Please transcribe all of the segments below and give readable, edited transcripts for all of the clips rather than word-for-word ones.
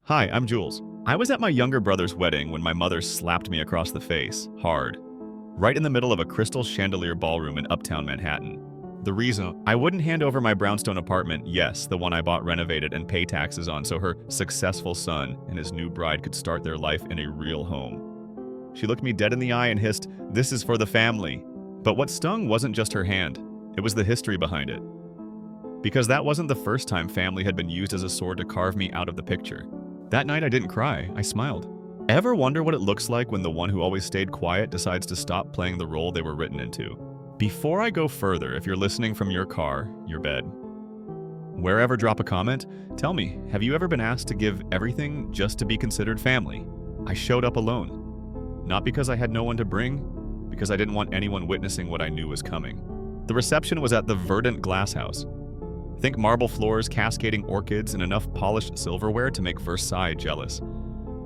Hi, I'm Jules. I was at my younger brother's wedding when my mother slapped me across the face, hard, right in the middle of a crystal chandelier ballroom in uptown Manhattan. The reason I wouldn't hand over my brownstone apartment, yes, the one I bought renovated and pay taxes on so her successful son and his new bride could start their life in a real home. She looked me dead in the eye and hissed, "This is for the family." But what stung wasn't just her hand, it was the history behind it. Because that wasn't the first time family had been used as a sword to carve me out of the picture. That night I didn't cry, I smiled. Ever wonder what it looks like when the one who always stayed quiet decides to stop playing the role they were written into? Before I go further, if you're listening from your car, your bed, wherever, drop a comment. Tell me, have you ever been asked to give everything just to be considered family? I showed up alone. Not because I had no one to bring, because I didn't want anyone witnessing what I knew was coming. The reception was at the Verdant Glass House. Think marble floors, cascading orchids, and enough polished silverware to make Versailles jealous.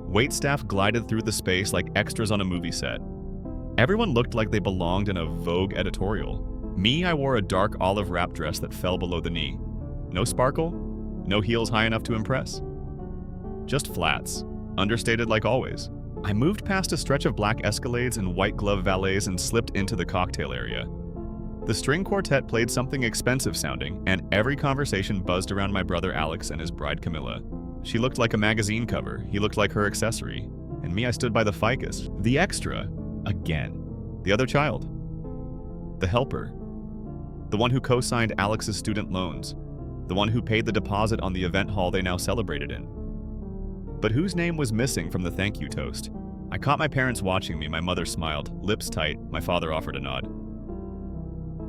Waitstaff glided through the space like extras on a movie set. Everyone looked like they belonged in a Vogue editorial. Me, I wore a dark olive wrap dress that fell below the knee. No sparkle, no heels high enough to impress. Just flats, understated like always. I moved past a stretch of black Escalades and white glove valets and slipped into the cocktail area. The string quartet played something expensive sounding, and every conversation buzzed around my brother Alex and his bride Camilla. She looked like a magazine cover, he looked like her accessory, and me, I stood by the ficus. The extra. Again. The other child. The helper. The one who co-signed Alex's student loans. The one who paid the deposit on the event hall they now celebrated in. But whose name was missing from the thank you toast? I caught my parents watching me, my mother smiled, lips tight, my father offered a nod.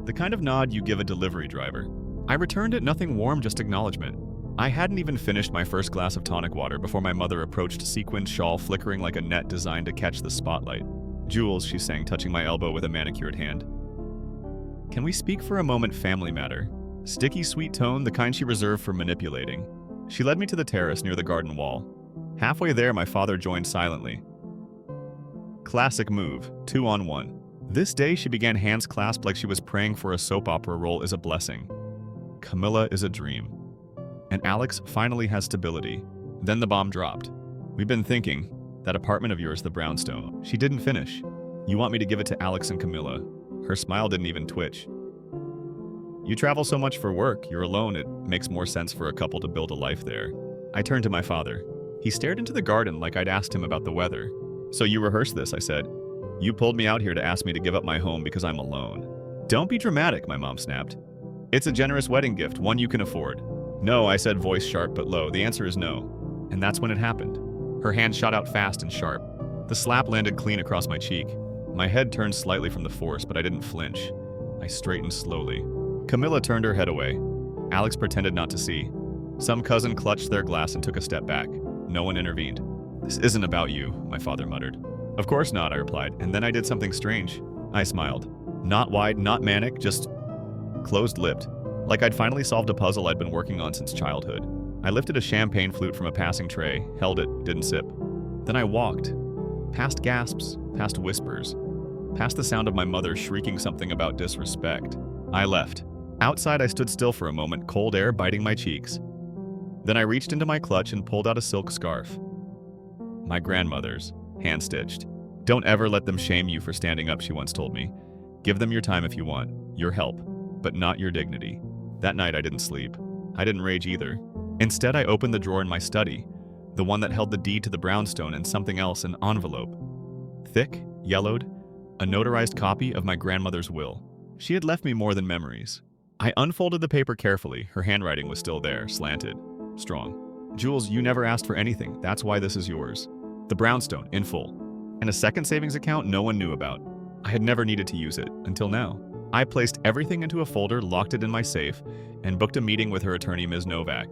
The kind of nod you give a delivery driver. I returned it, nothing warm, just acknowledgement. I hadn't even finished my first glass of tonic water before my mother approached, sequined shawl flickering like a net designed to catch the spotlight. "Jules," she sang, touching my elbow with a manicured hand. "Can we speak for a moment, family matter?" Sticky, sweet tone, the kind she reserved for manipulating. She led me to the terrace near the garden wall. Halfway there, my father joined silently. Classic move, 2-on-1. This day, she began hands clasped like she was praying for a soap opera role is a blessing. Camilla is a dream. And Alex finally has stability. Then the bomb dropped. "We've been thinking, that apartment of yours, the brownstone." She didn't finish. "You want me to give it to Alex and Camilla." Her smile didn't even twitch. "You travel so much for work, you're alone, it makes more sense for a couple to build a life there." I turned to my father. He stared into the garden like I'd asked him about the weather. "So you rehearsed this," I said. "You pulled me out here to ask me to give up my home because I'm alone." "Don't be dramatic," my mom snapped. "It's a generous wedding gift, one you can afford." "No," I said, voice sharp but low. "The answer is no." And that's when it happened. Her hand shot out fast and sharp. The slap landed clean across my cheek. My head turned slightly from the force, but I didn't flinch. I straightened slowly. Camilla turned her head away. Alex pretended not to see. Some cousin clutched their glass and took a step back. No one intervened. "This isn't about you," my father muttered. "Of course not," I replied, and then I did something strange. I smiled. Not wide, not manic, just closed-lipped, like I'd finally solved a puzzle I'd been working on since childhood. I lifted a champagne flute from a passing tray, held it, didn't sip. Then I walked. Past gasps, past whispers, past the sound of my mother shrieking something about disrespect. I left. Outside, I stood still for a moment, cold air biting my cheeks. Then I reached into my clutch and pulled out a silk scarf. My grandmother's, hand-stitched. "Don't ever let them shame you for standing up," she once told me. "Give them your time if you want, your help, but not your dignity." That night I didn't sleep. I didn't rage either. Instead, I opened the drawer in my study, the one that held the deed to the brownstone and something else, an envelope. Thick, yellowed, a notarized copy of my grandmother's will. She had left me more than memories. I unfolded the paper carefully. Her handwriting was still there, slanted, strong. "Jules, you never asked for anything. That's why this is yours. The brownstone, in full. And a second savings account no one knew about. I had never needed to use it, until now." I placed everything into a folder, locked it in my safe, and booked a meeting with her attorney, Ms. Novak.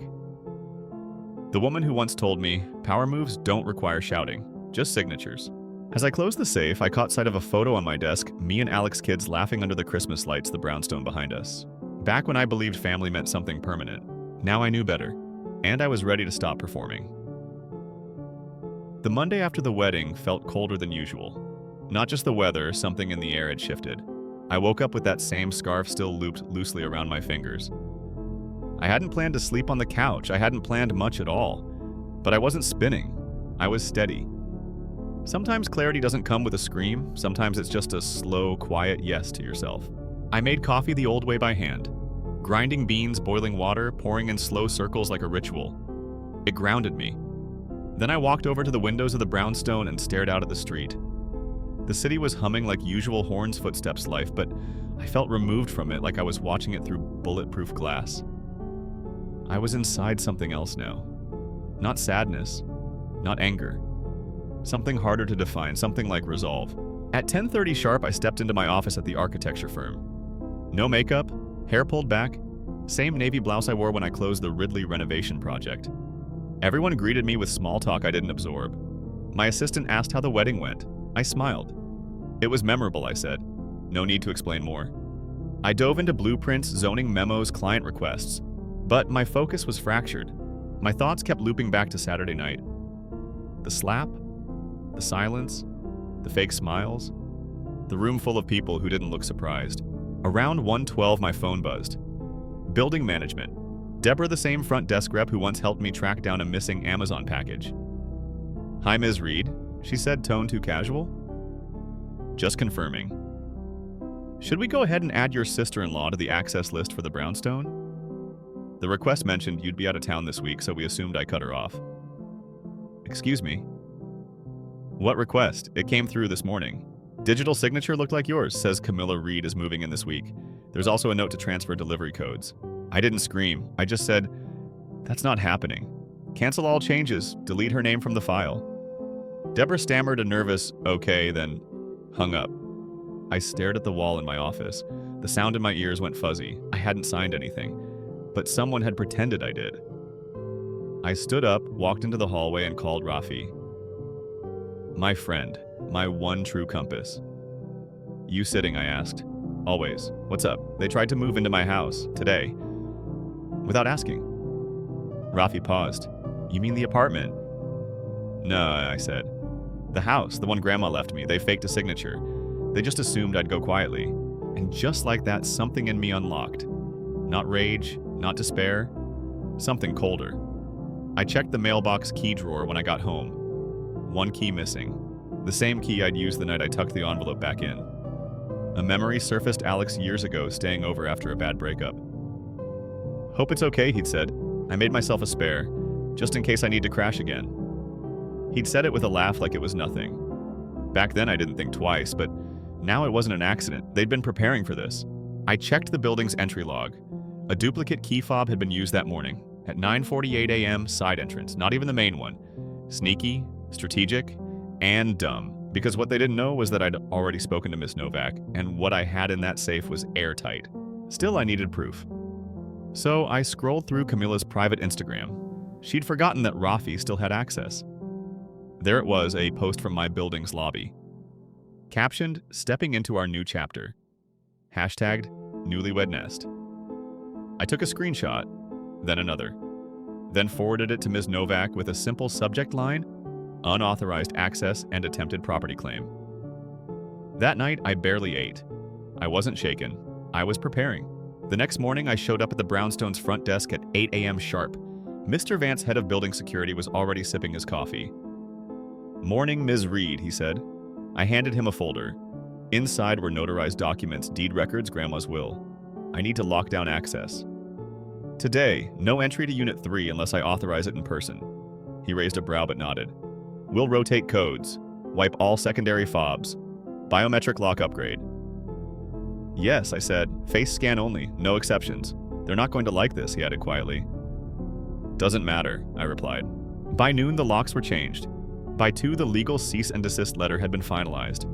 The woman who once told me, "Power moves don't require shouting, just signatures." As I closed the safe, I caught sight of a photo on my desk, me and Alex kids laughing under the Christmas lights, the brownstone behind us. Back when I believed family meant something permanent. Now I knew better, and I was ready to stop performing. The Monday after the wedding felt colder than usual. Not just the weather, something in the air had shifted. I woke up with that same scarf still looped loosely around my fingers. I hadn't planned to sleep on the couch. I hadn't planned much at all. But I wasn't spinning. I was steady. Sometimes clarity doesn't come with a scream, sometimes it's just a slow, quiet yes to yourself. I made coffee the old way by hand, grinding beans, boiling water, pouring in slow circles like a ritual. It grounded me. Then I walked over to the windows of the brownstone and stared out at the street. The city was humming like usual horns footsteps life, but I felt removed from it like I was watching it through bulletproof glass. I was inside something else now. Not sadness, not anger. Something harder to define, something like resolve. At 10:30 sharp, I stepped into my office at the architecture firm. No makeup, hair pulled back, same navy blouse I wore when I closed the Ridley renovation project. Everyone greeted me with small talk I didn't absorb. My assistant asked how the wedding went. I smiled. It was memorable, I said. No need to explain more. I dove into blueprints, zoning memos, client requests. But my focus was fractured. My thoughts kept looping back to Saturday night. The slap, the silence, the fake smiles, the room full of people who didn't look surprised. Around 1:12, my phone buzzed. Building management. Deborah, the same front desk rep who once helped me track down a missing Amazon package. "Hi, Ms. Reed," she said, tone too casual. "Just confirming. Should we go ahead and add your sister-in-law to the access list for the brownstone? The request mentioned you'd be out of town this week, so we assumed I cut her off." "Excuse me?" "What request? It came through this morning. Digital signature looked like yours, says Camilla Reed is moving in this week. There's also a note to transfer delivery codes." I didn't scream. I just said, "That's not happening. Cancel all changes. Delete her name from the file." Deborah stammered a nervous, "Okay," then hung up. I stared at the wall in my office. The sound in my ears went fuzzy. I hadn't signed anything, but someone had pretended I did. I stood up, walked into the hallway, and called Rafi. My friend, my one true compass. "You sitting?" I asked. "Always. What's up?" "They tried to move into my house, today." Without asking. Rafi paused. "You mean the apartment?" "No," I said. "The house, the one Grandma left me. They faked a signature. They just assumed I'd go quietly." And just like that, something in me unlocked. Not rage, not despair, something colder. I checked the mailbox key drawer when I got home. One key missing. The same key I'd used the night I tucked the envelope back in. A memory surfaced Alex years ago, staying over after a bad breakup. "Hope it's okay," he'd said. "I made myself a spare, just in case I need to crash again." He'd said it with a laugh like it was nothing. Back then I didn't think twice, but now it wasn't an accident. They'd been preparing for this. I checked the building's entry log. A duplicate key fob had been used that morning. At 9:48 a.m., side entrance, not even the main one. Sneaky, strategic, and dumb. Because what they didn't know was that I'd already spoken to Miss Novak, and what I had in that safe was airtight. Still, I needed proof. So I scrolled through Camilla's private Instagram. She'd forgotten that Rafi still had access. There it was, a post from my building's lobby. Captioned, "Stepping into our new chapter." Hashtagged, "Newlywed Nest." I took a screenshot, then another. Then forwarded it to Ms. Novak with a simple subject line, "Unauthorized access and attempted property claim." That night, I barely ate. I wasn't shaken. I was preparing. The next morning, I showed up at the brownstone's front desk at 8 a.m. sharp. Mr. Vance, head of building security, was already sipping his coffee. "Morning, Ms. Reed," he said. I handed him a folder. Inside were notarized documents, deed records, Grandma's will. I need to lock down access. "Today, no entry to Unit 3 unless I authorize it in person." He raised a brow but nodded. "We'll rotate codes, wipe all secondary fobs, biometric lock upgrade." "Yes," I said. "Face scan only, no exceptions. They're not going to like this," he added quietly. "Doesn't matter," I replied. By noon, the locks were changed. By 2, the legal cease and desist letter had been finalized.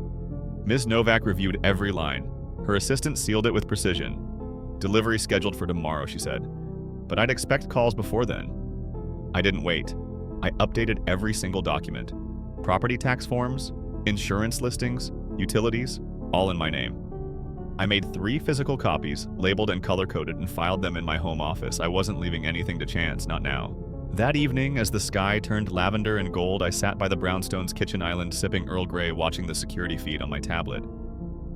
Ms. Novak reviewed every line. Her assistant sealed it with precision. "Delivery scheduled for tomorrow," she said. "But I'd expect calls before then." I didn't wait. I updated every single document. Property tax forms, insurance listings, utilities, all in my name. I made 3 physical copies, labeled and color-coded, and filed them in my home office. I wasn't leaving anything to chance, not now. That evening, as the sky turned lavender and gold, I sat by the brownstone's kitchen island, sipping Earl Grey, watching the security feed on my tablet.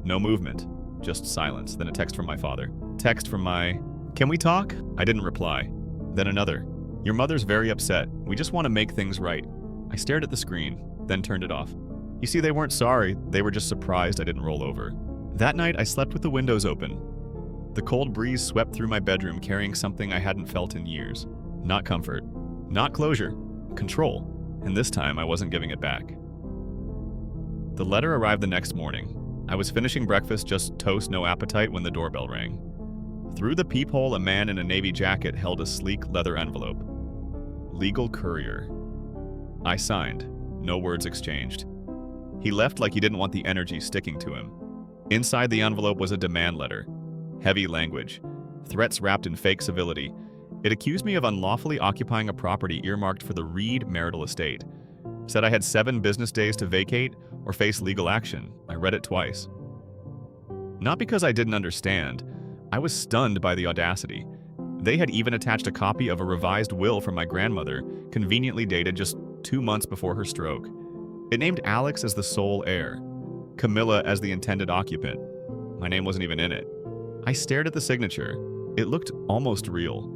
No movement, just silence, then a text from my father. Text from my, "Can we talk?" I didn't reply. Then another, Your mother's very upset. We just want to make things right. I stared at the screen, then turned it off. You see, they weren't sorry, they were just surprised I didn't roll over. That night, I slept with the windows open. The cold breeze swept through my bedroom carrying something I hadn't felt in years. Not comfort, not closure, control, and this time I wasn't giving it back. The letter arrived the next morning. I was finishing breakfast, just toast, no appetite, when the doorbell rang. Through the peephole, a man in a navy jacket held a sleek leather envelope. Legal courier. I signed. No words exchanged. He left like he didn't want the energy sticking to him. Inside the envelope was a demand letter. Heavy language. Threats wrapped in fake civility. It accused me of unlawfully occupying a property earmarked for the Reed marital estate. Said I had 7 business days to vacate or face legal action. I read it twice. Not because I didn't understand. I was stunned by the audacity. They had even attached a copy of a revised will from my grandmother, conveniently dated just 2 months before her stroke. It named Alex as the sole heir, Camilla as the intended occupant. My name wasn't even in it. I stared at the signature. It looked almost real.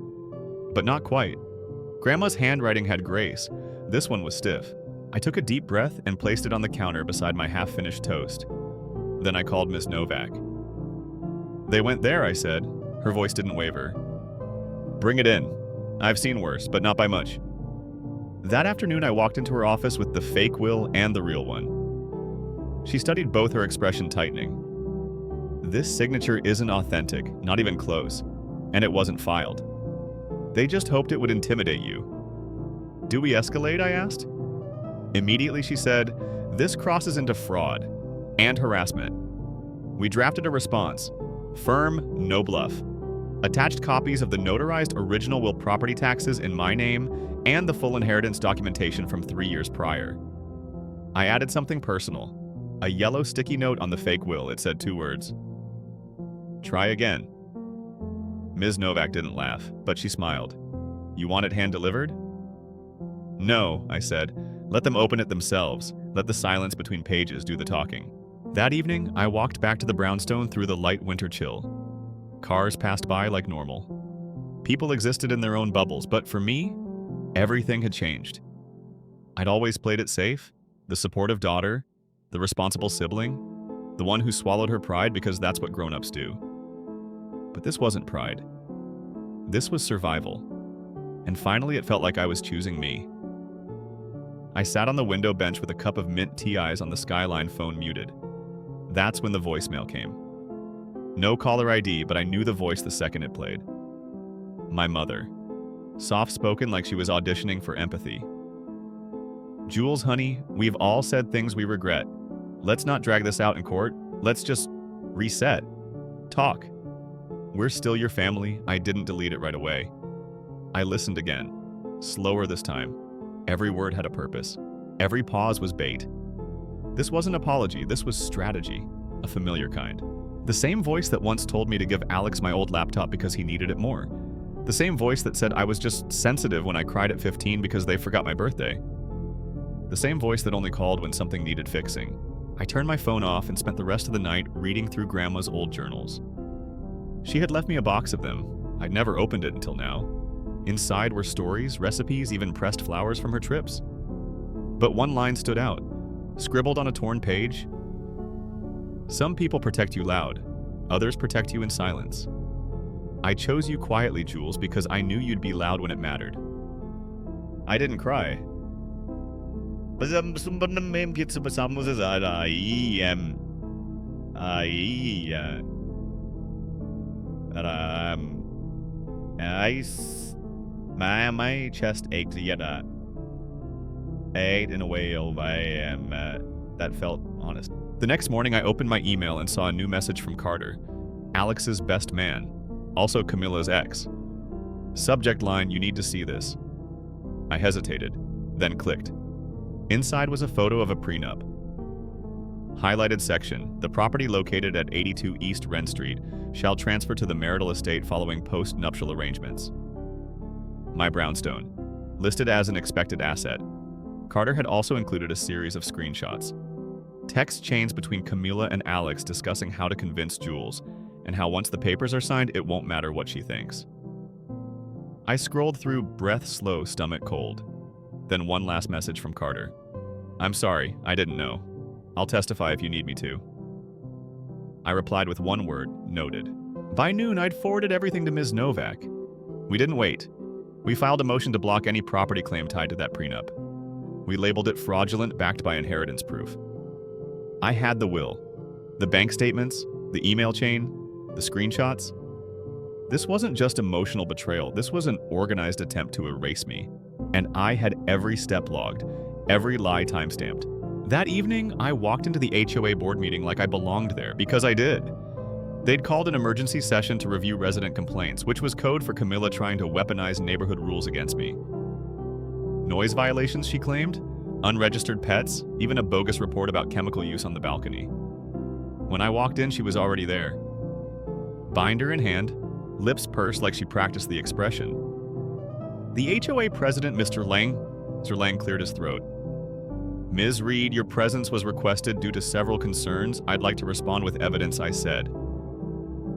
But not quite. Grandma's handwriting had grace. This one was stiff. I took a deep breath and placed it on the counter beside my half-finished toast. Then I called Miss Novak. They went there, I said. Her voice didn't waver. Bring it in. I've seen worse, but not by much. That afternoon, I walked into her office with the fake will and the real one. She studied both, her expression tightening. This signature isn't authentic, not even close, and it wasn't filed. They just hoped it would intimidate you. Do we escalate, I asked. Immediately, she said, this crosses into fraud and harassment. We drafted a response. Firm, no bluff. Attached copies of the notarized original will property taxes in my name and the full inheritance documentation from 3 years prior. I added something personal. A yellow sticky note on the fake will. It said 2 words. Try again. Ms. Novak didn't laugh, but she smiled. You want it hand-delivered? No, I said. Let them open it themselves. Let the silence between pages do the talking. That evening, I walked back to the brownstone through the light winter chill. Cars passed by like normal. People existed in their own bubbles, but for me, everything had changed. I'd always played it safe, the supportive daughter, the responsible sibling, the one who swallowed her pride because that's what grown-ups do. But this wasn't pride. This was survival. And finally, it felt like I was choosing me. I sat on the window bench with a cup of mint tea, eyes on the Skyline, phone muted. That's when the voicemail came. No caller ID, but I knew the voice the second it played. My mother. Soft-spoken, like she was auditioning for empathy. Jules, honey, we've all said things we regret. Let's not drag this out in court. Let's just reset. Talk. We're still your family. I didn't delete it right away. I listened again. Slower this time. Every word had a purpose. Every pause was bait. This wasn't apology, this was strategy. A familiar kind. The same voice that once told me to give Alex my old laptop because he needed it more. The same voice that said I was just sensitive when I cried at 15 because they forgot my birthday. The same voice that only called when something needed fixing. I turned my phone off and spent the rest of the night reading through Grandma's old journals. She had left me a box of them. I'd never opened it until now. Inside were stories, recipes, even pressed flowers from her trips. But one line stood out, scribbled on a torn page. Some people protect you loud, others protect you in silence. I chose you quietly, Jules, because I knew you'd be loud when it mattered. I didn't cry. My chest ached yet ached in a way that felt honest. The next morning, I opened my email and saw a new message from Carter, Alex's best man, also Camilla's ex. Subject line, you need to see this. I hesitated, then clicked. Inside was a photo of a prenup. Highlighted section, the property located at 82 East Wren Street shall transfer to the marital estate following post-nuptial arrangements. My brownstone, listed as an expected asset. Carter had also included a series of screenshots. Text chains between Camilla and Alex discussing how to convince Jules, and how once the papers are signed, it won't matter what she thinks. I scrolled through breath slow, stomach cold. Then one last message from Carter. I'm sorry, I didn't know. I'll testify if you need me to. I replied with one word, noted. By noon, I'd forwarded everything to Ms. Novak. We didn't wait. We filed a motion to block any property claim tied to that prenup. We labeled it fraudulent, backed by inheritance proof. I had the will, the bank statements, the email chain, the screenshots. This wasn't just emotional betrayal, this was an organized attempt to erase me. And I had every step logged, every lie timestamped. That evening, I walked into the HOA board meeting like I belonged there, because I did. They'd called an emergency session to review resident complaints, which was code for Camilla trying to weaponize neighborhood rules against me. Noise violations, she claimed, unregistered pets, even a bogus report about chemical use on the balcony. When I walked in, she was already there. Binder in hand, lips pursed like she practiced the expression. The HOA president, Mr. Lang cleared his throat. Ms. Reed, your presence was requested due to several concerns. I'd like to respond with evidence, I said.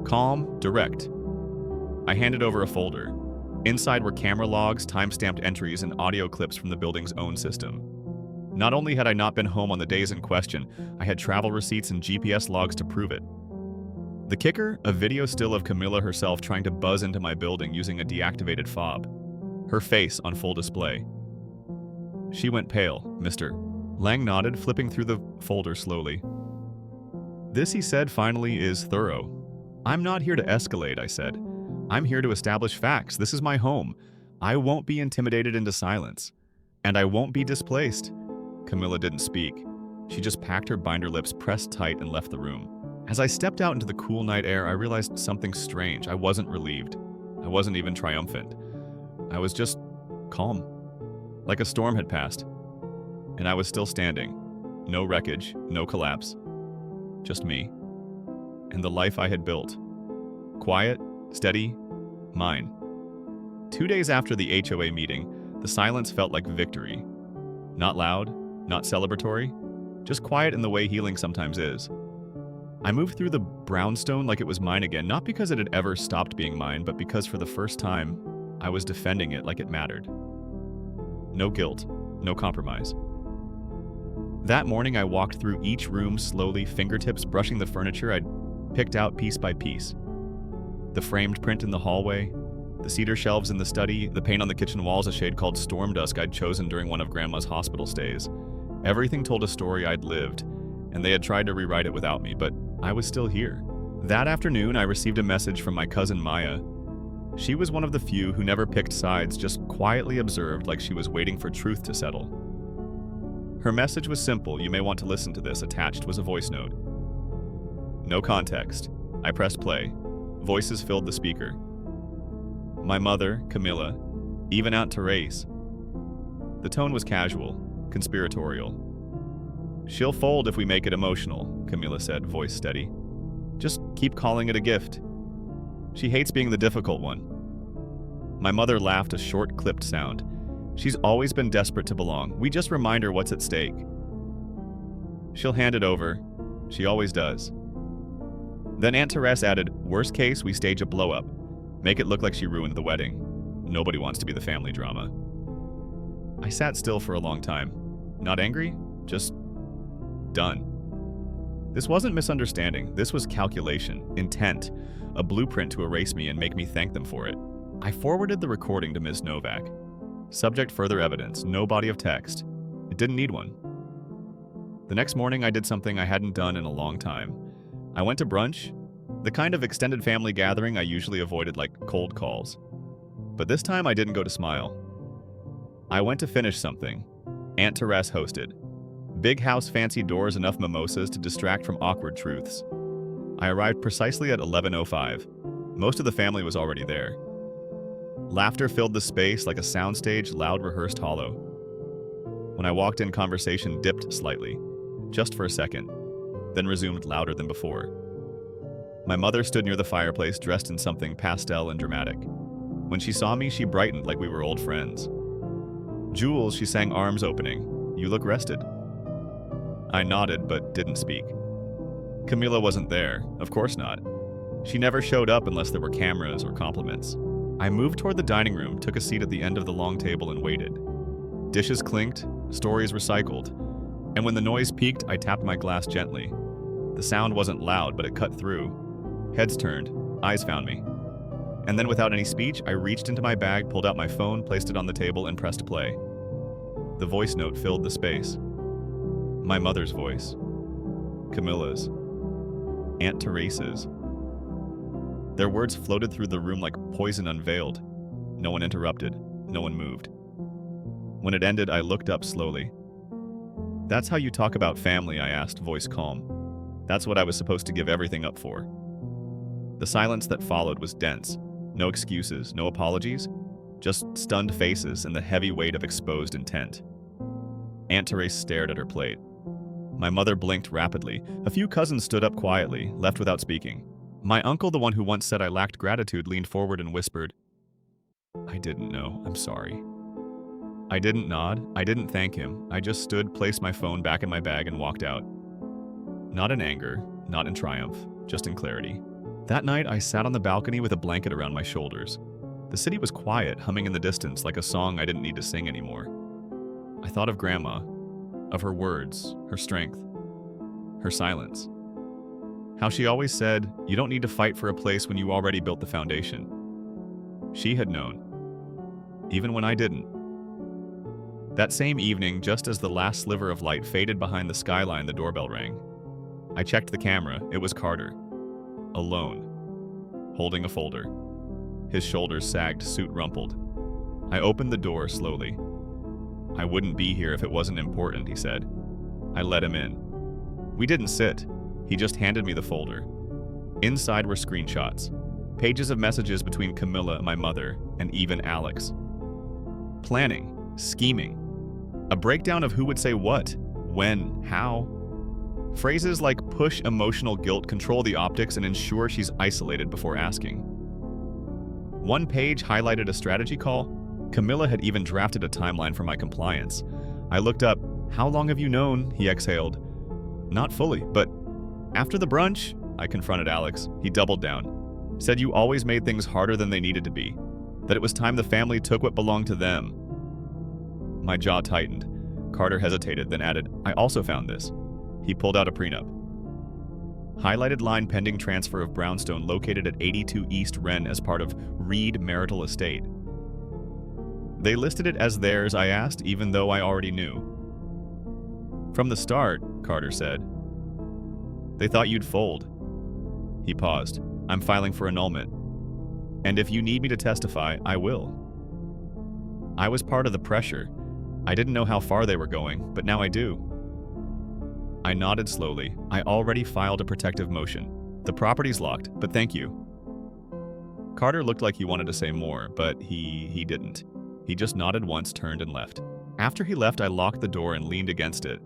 Calm, direct. I handed over a folder. Inside were camera logs, time-stamped entries, and audio clips from the building's own system. Not only had I not been home on the days in question, I had travel receipts and GPS logs to prove it. The kicker, a video still of Camilla herself trying to buzz into my building using a deactivated fob. Her face on full display. She went pale, Mr. Lang nodded, flipping through the folder slowly. This, he said finally, is thorough. I'm not here to escalate, I said. I'm here to establish facts. This is my home. I won't be intimidated into silence. And I won't be displaced. Camilla didn't speak. She just packed her binder lips pressed tight and left the room. As I stepped out into the cool night air, I realized something strange. I wasn't relieved. I wasn't even triumphant. I was just calm. Like a storm had passed. And I was still standing. No wreckage, no collapse. Just me. And the life I had built. Quiet, steady, mine. 2 days after the HOA meeting, the silence felt like victory. Not loud, not celebratory, just quiet in the way healing sometimes is. I moved through the brownstone like it was mine again, not because it had ever stopped being mine, but because for the first time, I was defending it like it mattered. No guilt, no compromise. That morning, I walked through each room slowly, fingertips brushing the furniture I'd picked out piece by piece. The framed print in the hallway, the cedar shelves in the study, the paint on the kitchen walls a shade called Storm Dusk I'd chosen during one of Grandma's hospital stays. Everything told a story I'd lived, and they had tried to rewrite it without me, but I was still here. That afternoon, I received a message from my cousin Maya. She was one of the few who never picked sides, just quietly observed like she was waiting for truth to settle. Her message was simple. You may want to listen to this. Attached was a voice note. No context. I pressed play. Voices filled the speaker. My mother, Camilla, even Aunt Therese. The tone was casual, conspiratorial. She'll fold if we make it emotional, Camilla said, voice steady. Just keep calling it a gift. She hates being the difficult one. My mother laughed, a short, clipped sound. She's always been desperate to belong. We just remind her what's at stake. She'll hand it over. She always does. Then Aunt Therese added, worst case, we stage a blow-up. Make it look like she ruined the wedding. Nobody wants to be the family drama. I sat still for a long time. Not angry, just done. This wasn't misunderstanding. This was calculation, intent, a blueprint to erase me and make me thank them for it. I forwarded the recording to Ms. Novak. Subject further evidence, no body of text. It didn't need one. The next morning, I did something I hadn't done in a long time. I went to brunch, the kind of extended family gathering I usually avoided like cold calls. But this time I didn't go to smile. I went to finish something. Aunt Therese hosted. Big house, fancy doors, enough mimosas to distract from awkward truths. I arrived precisely at 11:05. Most of the family was already there. Laughter filled the space like a soundstage, loud, rehearsed hollow. When I walked in, conversation dipped slightly, just for a second, then resumed louder than before. My mother stood near the fireplace, dressed in something pastel and dramatic. When she saw me, she brightened like we were old friends. Jules, she sang, arms opening. You look rested. I nodded, but didn't speak. Camilla wasn't there. Of course not. She never showed up unless there were cameras or compliments. I moved toward the dining room, took a seat at the end of the long table, and waited. Dishes clinked, stories recycled, and when the noise peaked, I tapped my glass gently. The sound wasn't loud, but it cut through. Heads turned, eyes found me. And then without any speech, I reached into my bag, pulled out my phone, placed it on the table, and pressed play. The voice note filled the space. My mother's voice. Camilla's. Aunt Teresa's. Their words floated through the room like poison unveiled. No one interrupted. No one moved. When it ended, I looked up slowly. "That's how you talk about family?" I asked, voice calm. "That's what I was supposed to give everything up for." The silence that followed was dense. No excuses, no apologies, just stunned faces and the heavy weight of exposed intent. Aunt Therese stared at her plate. My mother blinked rapidly. A few cousins stood up quietly, left without speaking. My uncle, the one who once said I lacked gratitude, leaned forward and whispered, "I didn't know. I'm sorry." I didn't nod. I didn't thank him. I just stood, placed my phone back in my bag, and walked out. Not in anger, not in triumph, just in clarity. That night, I sat on the balcony with a blanket around my shoulders. The city was quiet, humming in the distance like a song I didn't need to sing anymore. I thought of Grandma, of her words, her strength, her silence. How she always said, "You don't need to fight for a place when you already built the foundation." She had known, even when I didn't. That same evening, just as the last sliver of light faded behind the skyline, the doorbell rang. I checked the camera. It was Carter. Alone. Holding a folder. His shoulders sagged, suit rumpled. I opened the door slowly. "I wouldn't be here if it wasn't important," he said. I let him in. We didn't sit. He just handed me the folder. Inside were screenshots. Pages of messages between Camilla, my mother, and even Alex. Planning. Scheming. A breakdown of who would say what, when, how. Phrases like push emotional guilt, control the optics, and ensure she's isolated before asking. One page highlighted a strategy call. Camilla had even drafted a timeline for my compliance. I looked up. "How long have you known?" he exhaled. "Not fully, but after the brunch," I confronted Alex. He doubled down. Said you always made things harder than they needed to be. That it was time the family took what belonged to them. My jaw tightened. Carter hesitated, then added, "I also found this." He pulled out a prenup. Highlighted line pending transfer of brownstone located at 82 East Wren as part of Reed Marital Estate. They listed it as theirs, I asked, even though I already knew. "From the start," Carter said. "They thought you'd fold." He paused. "I'm filing for annulment. And if you need me to testify, I will." I was part of the pressure. I didn't know how far they were going, but now I do. I nodded slowly. I already filed a protective motion. The property's locked, but thank you. Carter looked like he wanted to say more, but he didn't. He just nodded once, turned, and left. After he left, I locked the door and leaned against it.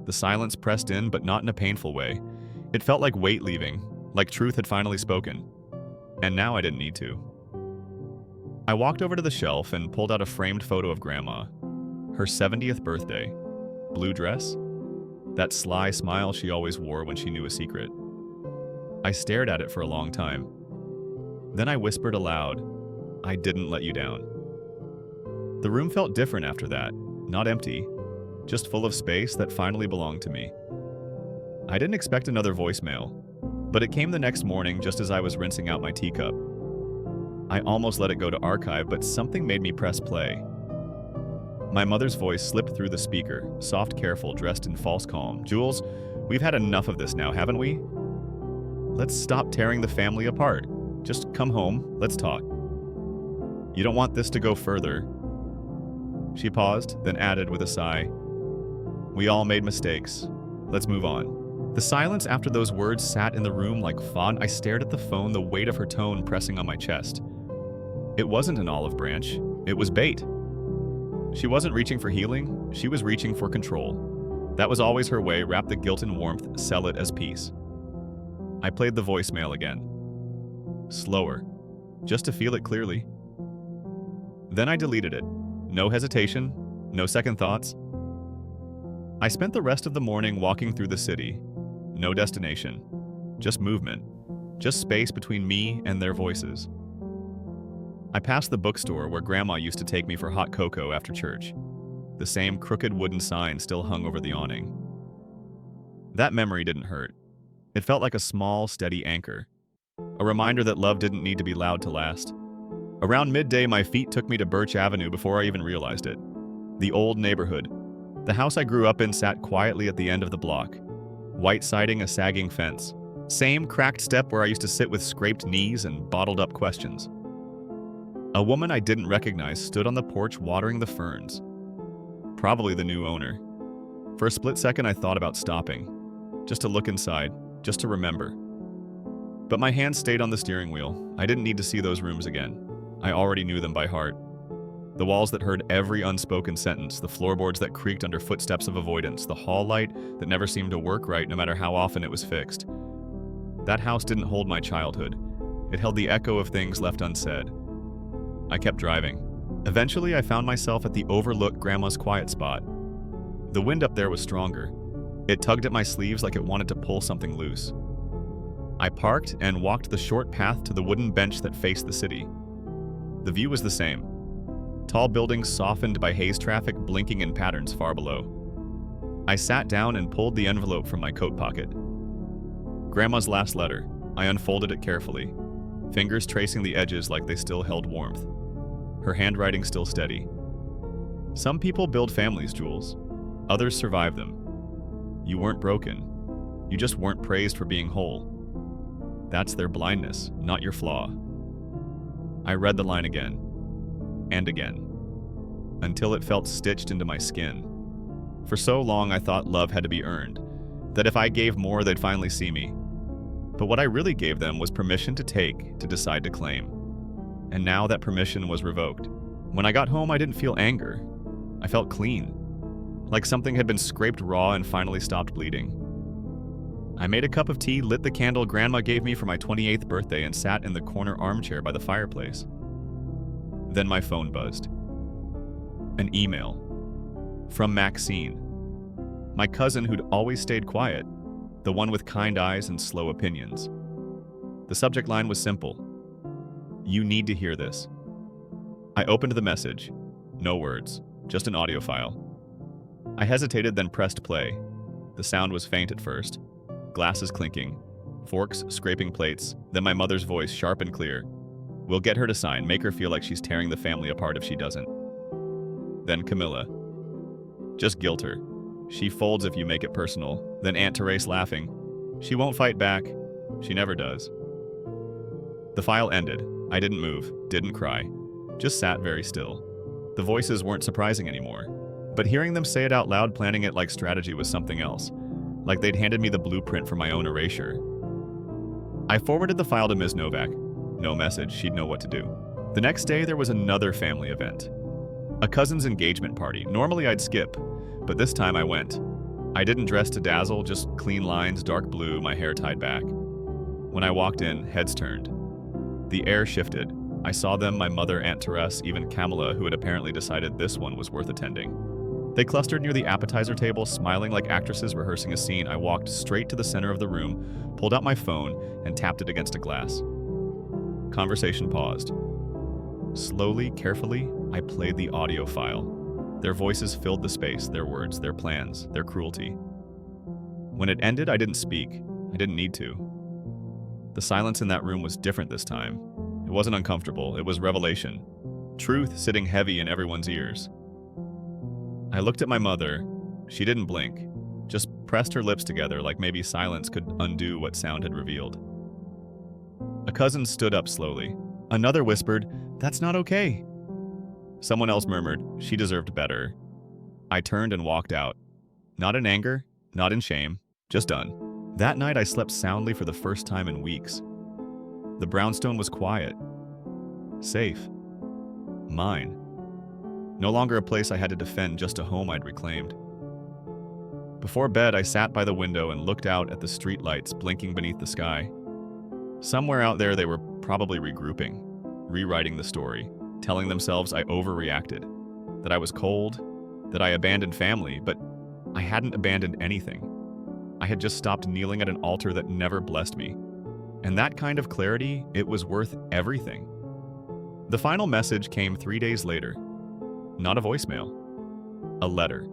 The silence pressed in, but not in a painful way. It felt like weight leaving, like truth had finally spoken. And now I didn't need to. I walked over to the shelf and pulled out a framed photo of Grandma. Her 70th birthday. Blue dress. That sly smile she always wore when she knew a secret. I stared at it for a long time. Then I whispered aloud, "I didn't let you down." The room felt different after that. Not empty, just full of space that finally belonged to me. I didn't expect another voicemail, but it came the next morning just as I was rinsing out my teacup. I almost let it go to archive, but something made me press play. My mother's voice slipped through the speaker, soft, careful, dressed in false calm. "Jules, we've had enough of this now, haven't we? Let's stop tearing the family apart. Just come home, let's talk. You don't want this to go further." She paused, then added with a sigh, "We all made mistakes. Let's move on." The silence after those words sat in the room like fog. I stared at the phone, the weight of her tone pressing on my chest. It wasn't an olive branch. It was bait. She wasn't reaching for healing. She was reaching for control. That was always her way: wrap the guilt in warmth, sell it as peace. I played the voicemail again. Slower, just to feel it clearly. Then I deleted it. No hesitation, no second thoughts. I spent the rest of the morning walking through the city. No destination, just movement, just space between me and their voices. I passed the bookstore where Grandma used to take me for hot cocoa after church. The same crooked wooden sign still hung over the awning. That memory didn't hurt. It felt like a small, steady anchor. A reminder that love didn't need to be loud to last. Around midday, my feet took me to Birch Avenue before I even realized it. The old neighborhood. The house I grew up in sat quietly at the end of the block. White siding, a sagging fence. Same cracked step where I used to sit with scraped knees and bottled up questions. A woman I didn't recognize stood on the porch watering the ferns. Probably the new owner. For a split second, I thought about stopping. Just to look inside, just to remember. But my hand stayed on the steering wheel. I didn't need to see those rooms again. I already knew them by heart. The walls that heard every unspoken sentence, the floorboards that creaked under footsteps of avoidance, the hall light that never seemed to work right no matter how often it was fixed. That house didn't hold my childhood. It held the echo of things left unsaid. I kept driving. Eventually, I found myself at the overlooked Grandma's quiet spot. The wind up there was stronger. It tugged at my sleeves like it wanted to pull something loose. I parked and walked the short path to the wooden bench that faced the city. The view was the same. Tall buildings softened by haze traffic blinking in patterns far below. I sat down and pulled the envelope from my coat pocket. Grandma's last letter. I unfolded it carefully, fingers tracing the edges like they still held warmth. Her handwriting still steady. Some people build families, Jules. Others survive them. You weren't broken. You just weren't praised for being whole. That's their blindness, not your flaw. I read the line again. And again. Until it felt stitched into my skin. For so long I thought love had to be earned, that if I gave more they'd finally see me. But what I really gave them was permission to take, to decide to claim. And now that permission was revoked. When I got home I didn't feel anger. I felt clean. Like something had been scraped raw and finally stopped bleeding. I made a cup of tea, lit the candle Grandma gave me for my 28th birthday, and sat in the corner armchair by the fireplace. Then my phone buzzed. An email. From Maxine. My cousin who'd always stayed quiet. The one with kind eyes and slow opinions. The subject line was simple. You need to hear this. I opened the message. No words, just an audio file. I hesitated, then pressed play. The sound was faint at first. Glasses clinking, forks scraping plates, then my mother's voice, sharp and clear. We'll get her to sign, make her feel like she's tearing the family apart if she doesn't. Then Camilla. Just guilt her. She folds if you make it personal. Then Aunt Therese laughing. She won't fight back. She never does. The file ended. I didn't move, didn't cry. Just sat very still. The voices weren't surprising anymore. But hearing them say it out loud, planning it like strategy, was something else. Like they'd handed me the blueprint for my own erasure. I forwarded the file to Ms. Novak. No message, she'd know what to do. The next day, there was another family event. A cousin's engagement party. Normally I'd skip, but this time I went. I didn't dress to dazzle, just clean lines, dark blue, my hair tied back. When I walked in, heads turned. The air shifted. I saw them, my mother, Aunt Therese, even Camilla, who had apparently decided this one was worth attending. They clustered near the appetizer table, smiling like actresses rehearsing a scene. I walked straight to the center of the room, pulled out my phone, and tapped it against a glass. Conversation paused. Slowly, carefully, I played the audio file. Their voices filled the space, their words, their plans, their cruelty. When it ended, I didn't speak. I didn't need to. The silence in that room was different this time. It wasn't uncomfortable, it was revelation. Truth sitting heavy in everyone's ears. I looked at my mother. She didn't blink, just pressed her lips together like maybe silence could undo what sound had revealed. A cousin stood up slowly. Another whispered, "That's not okay." Someone else murmured, "She deserved better." I turned and walked out. Not in anger, not in shame, just done. That night I slept soundly for the first time in weeks. The brownstone was quiet. Safe. Mine. No longer a place I had to defend, just a home I'd reclaimed. Before bed, I sat by the window and looked out at the street lights blinking beneath the sky. Somewhere out there, they were probably regrouping, rewriting the story, telling themselves I overreacted, that I was cold, that I abandoned family, but I hadn't abandoned anything. I had just stopped kneeling at an altar that never blessed me. And that kind of clarity, it was worth everything. The final message came 3 days later. Not a voicemail. A letter.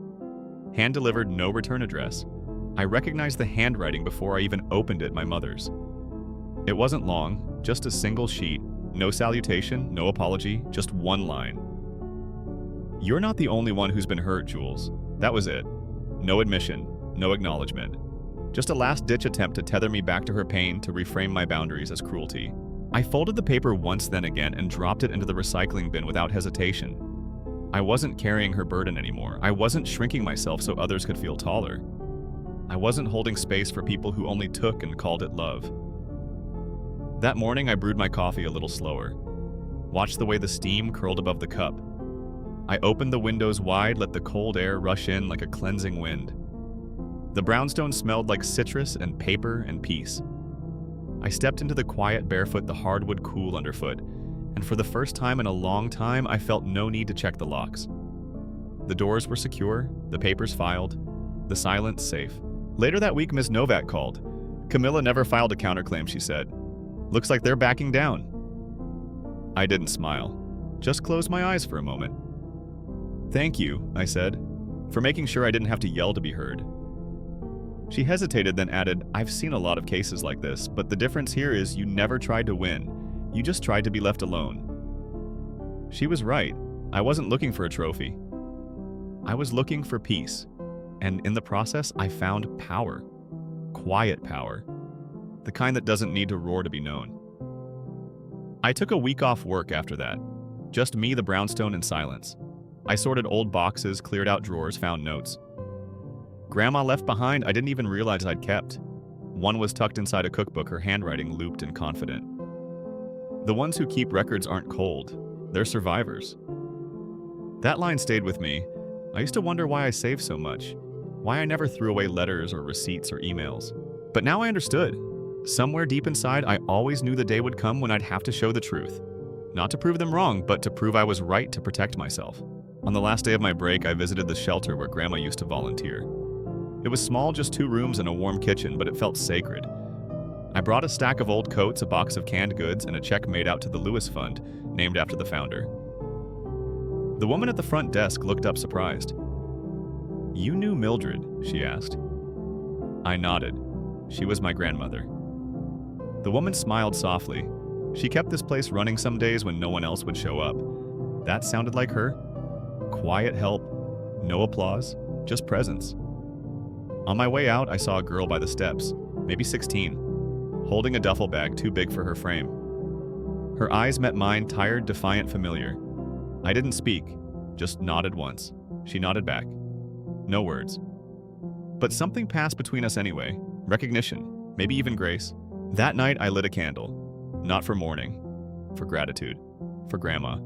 Hand-delivered, no return address. I recognized the handwriting before I even opened it, my mother's. It wasn't long, just a single sheet. No salutation, no apology, just one line. "You're not the only one who's been hurt, Jules." That was it. No admission, no acknowledgement. Just a last-ditch attempt to tether me back to her pain, to reframe my boundaries as cruelty. I folded the paper once then again and dropped it into the recycling bin without hesitation. I wasn't carrying her burden anymore. I wasn't shrinking myself so others could feel taller. I wasn't holding space for people who only took and called it love. That morning, I brewed my coffee a little slower. Watched the way the steam curled above the cup. I opened the windows wide, let the cold air rush in like a cleansing wind. The brownstone smelled like citrus and paper and peace. I stepped into the quiet barefoot, the hardwood cool underfoot, and for the first time in a long time, I felt no need to check the locks. The doors were secure, the papers filed, the silence safe. Later that week, Ms. Novak called. "Camilla never filed a counterclaim," she said. "Looks like they're backing down." I didn't smile, just closed my eyes for a moment. "Thank you," I said, "for making sure I didn't have to yell to be heard." She hesitated, then added, "I've seen a lot of cases like this, but the difference here is you never tried to win. You just tried to be left alone." She was right. I wasn't looking for a trophy. I was looking for peace. And in the process, I found power. Quiet power. The kind that doesn't need to roar to be known. I took a week off work after that. Just me, the brownstone, and silence. I sorted old boxes, cleared out drawers, found notes. Grandma left behind I didn't even realize I'd kept. One was tucked inside a cookbook, her handwriting looped and confident. "The ones who keep records aren't cold. They're survivors." That line stayed with me. I used to wonder why I saved so much. Why I never threw away letters or receipts or emails. But now I understood. Somewhere deep inside, I always knew the day would come when I'd have to show the truth. Not to prove them wrong, but to prove I was right to protect myself. On the last day of my break, I visited the shelter where Grandma used to volunteer. It was small, just 2 rooms and a warm kitchen, but it felt sacred. I brought a stack of old coats, a box of canned goods, and a check made out to the Lewis Fund, named after the founder. The woman at the front desk looked up surprised. "You knew Mildred?" she asked. I nodded. She was my grandmother. The woman smiled softly. She kept this place running some days when no one else would show up. That sounded like her. Quiet help, no applause, just presence. On my way out, I saw a girl by the steps, maybe 16, holding a duffel bag too big for her frame. Her eyes met mine, tired, defiant, familiar. I didn't speak, just nodded once. She nodded back. No words. But something passed between us anyway. Recognition, maybe even grace. That night, I lit a candle. Not for mourning, for gratitude, for Grandma,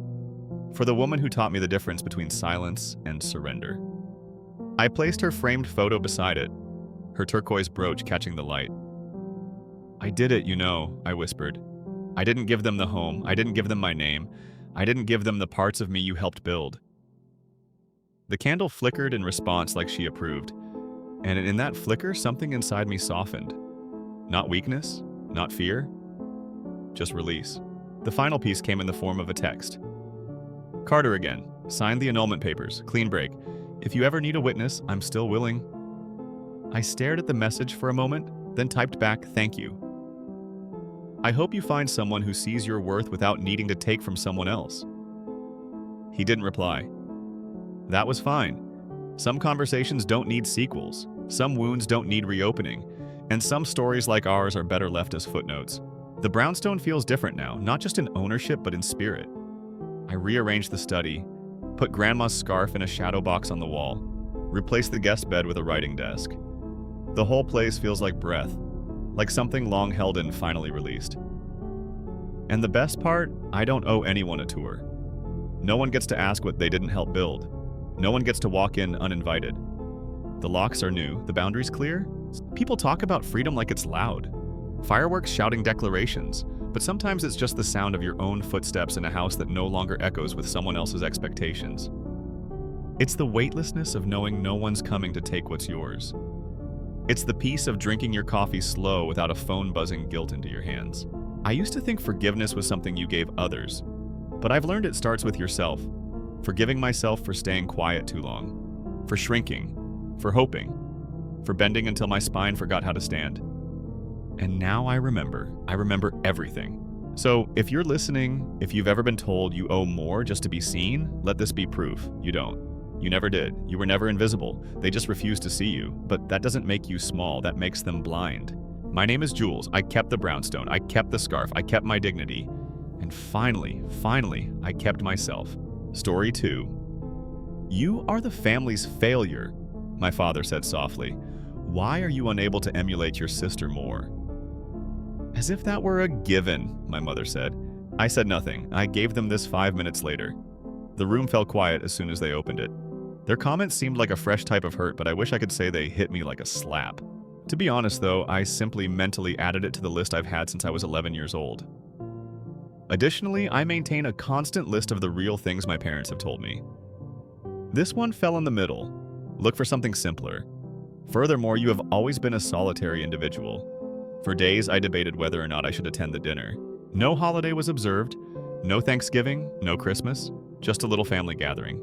for the woman who taught me the difference between silence and surrender. I placed her framed photo beside it, her turquoise brooch catching the light. "I did it, you know," I whispered. "I didn't give them the home. I didn't give them my name. I didn't give them the parts of me you helped build." The candle flickered in response like she approved, and in that flicker, something inside me softened. Not weakness, not fear, just release. The final piece came in the form of a text. "Carter again. Signed the annulment papers. Clean break. If you ever need a witness, I'm still willing." I stared at the message for a moment, then typed back, "Thank you. I hope you find someone who sees your worth without needing to take from someone else." He didn't reply. That was fine. Some conversations don't need sequels. Some wounds don't need reopening. And some stories like ours are better left as footnotes. The brownstone feels different now, not just in ownership, but in spirit. I rearranged the study, put Grandma's scarf in a shadow box on the wall, replaced the guest bed with a writing desk. The whole place feels like breath, like something long held in finally released. And the best part, I don't owe anyone a tour. No one gets to ask what they didn't help build. No one gets to walk in uninvited. The locks are new, the boundaries clear. People talk about freedom like it's loud. Fireworks shouting declarations, but sometimes it's just the sound of your own footsteps in a house that no longer echoes with someone else's expectations. It's the weightlessness of knowing no one's coming to take what's yours. It's the peace of drinking your coffee slow without a phone buzzing guilt into your hands. I used to think forgiveness was something you gave others. But I've learned it starts with yourself. Forgiving myself for staying quiet too long, for shrinking, for hoping, for bending until my spine forgot how to stand. And now I remember everything. So if you're listening, if you've ever been told you owe more just to be seen, let this be proof. You don't. You never did. You were never invisible. They just refused to see you. But that doesn't make you small. That makes them blind. My name is Jules. I kept the brownstone. I kept the scarf. I kept my dignity. And finally, I kept myself. Story 2. You are the family's failure, my father said softly. Why are you unable to emulate your sister more? As if that were a given, my mother said. I said nothing. I gave them this 5 minutes later. The room fell quiet as soon as they opened it. Their comments seemed like a fresh type of hurt, but I wish I could say they hit me like a slap. To be honest, though, I simply mentally added it to the list I've had since I was 11 years old. Additionally, I maintain a constant list of the real things my parents have told me. This one fell in the middle. Look for something simpler. Furthermore, you have always been a solitary individual. For days, I debated whether or not I should attend the dinner. No holiday was observed, no Thanksgiving, no Christmas, just a little family gathering.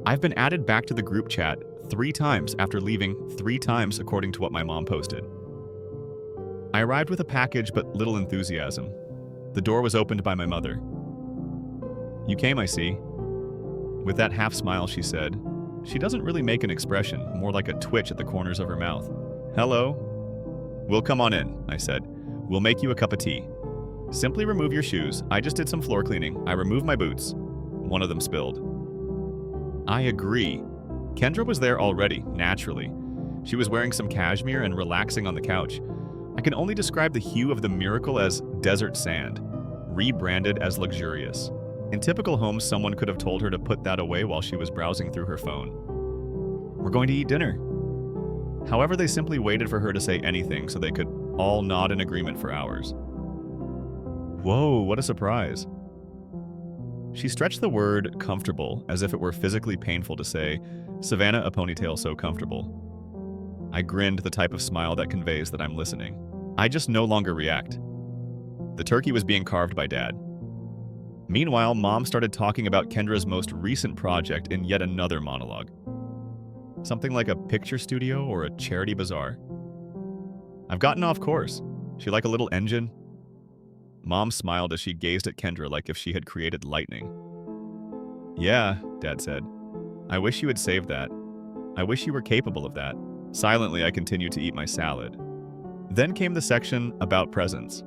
I've been added back to the group chat 3 times after leaving 3 times according to what my mom posted. I arrived with a package but little enthusiasm. The door was opened by my mother. You came, I see. With that half smile, she said. She doesn't really make an expression, more like a twitch at the corners of her mouth. Hello? We'll come on in, I said. We'll make you a cup of tea. Simply remove your shoes. I just did some floor cleaning. I removed my boots. One of them spilled. I agree. Kendra was there already, naturally. She was wearing some cashmere and relaxing on the couch. I can only describe the hue of the miracle as desert sand, rebranded as luxurious. In typical homes, someone could have told her to put that away while she was browsing through her phone. We're going to eat dinner. However, they simply waited for her to say anything so they could all nod in agreement for hours. Whoa, what a surprise. She stretched the word comfortable as if it were physically painful to say, Savannah, a ponytail so comfortable. I grinned, the type of smile that conveys that I'm listening. I just no longer react. The turkey was being carved by Dad. Meanwhile, Mom started talking about Kendra's most recent project in yet another monologue. Something like a picture studio or a charity bazaar. I've gotten off course. She like a little engine? Mom smiled as she gazed at Kendra like if she had created lightning. Yeah, Dad said. I wish you had saved that. I wish you were capable of that. Silently, I continued to eat my salad. Then came the section about presents.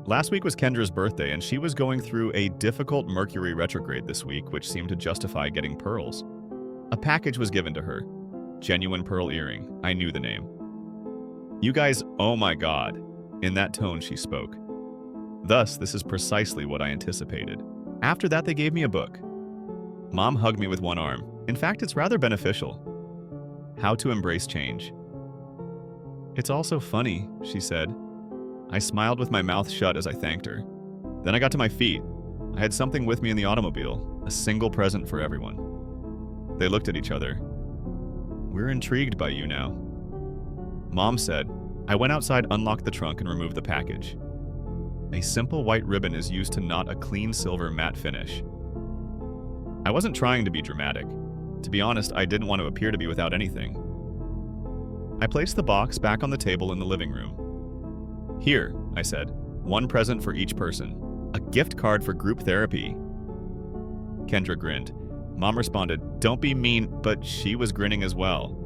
Last week was Kendra's birthday, and she was going through a difficult Mercury retrograde this week, which seemed to justify getting pearls. A package was given to her. Genuine pearl earring. I knew the name. You guys, oh my God. In that tone, she spoke. Thus, this is precisely what I anticipated. After that, they gave me a book. Mom hugged me with one arm. In fact, it's rather beneficial. How to Embrace Change. It's all so funny, she said. I smiled with my mouth shut as I thanked her. Then I got to my feet. I had something with me in the automobile, a single present for everyone. They looked at each other. We're intrigued by you now. Mom said. I went outside, unlocked the trunk, and removed the package. A simple white ribbon is used to knot a clean silver matte finish. I wasn't trying to be dramatic. To be honest, I didn't want to appear to be without anything. I placed the box back on the table in the living room. Here, I said, one present for each person. A gift card for group therapy. Kendra grinned. Mom responded, don't be mean, but she was grinning as well.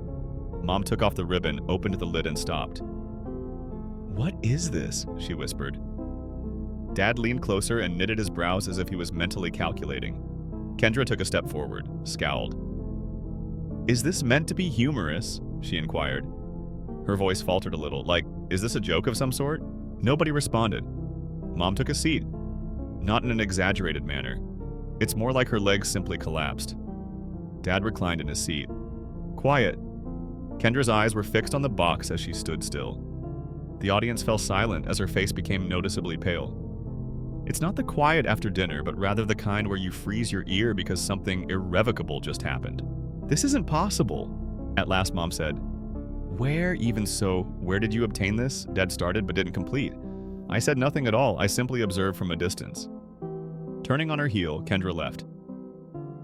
Mom took off the ribbon, opened the lid, and stopped. What is this? She whispered. Dad leaned closer and knitted his brows as if he was mentally calculating. Kendra took a step forward, scowled. Is this meant to be humorous? She inquired. Her voice faltered a little, like, is this a joke of some sort? Nobody responded. Mom took a seat. Not in an exaggerated manner. It's more like her legs simply collapsed. Dad reclined in his seat. Quiet. Kendra's eyes were fixed on the box as she stood still. The audience fell silent as her face became noticeably pale. It's not the quiet after dinner, but rather the kind where you freeze your ear because something irrevocable just happened. This isn't possible, at last Mom said. Where did you obtain this? Dad started but didn't complete. I said nothing at all. I simply observed from a distance. Turning on her heel, Kendra left.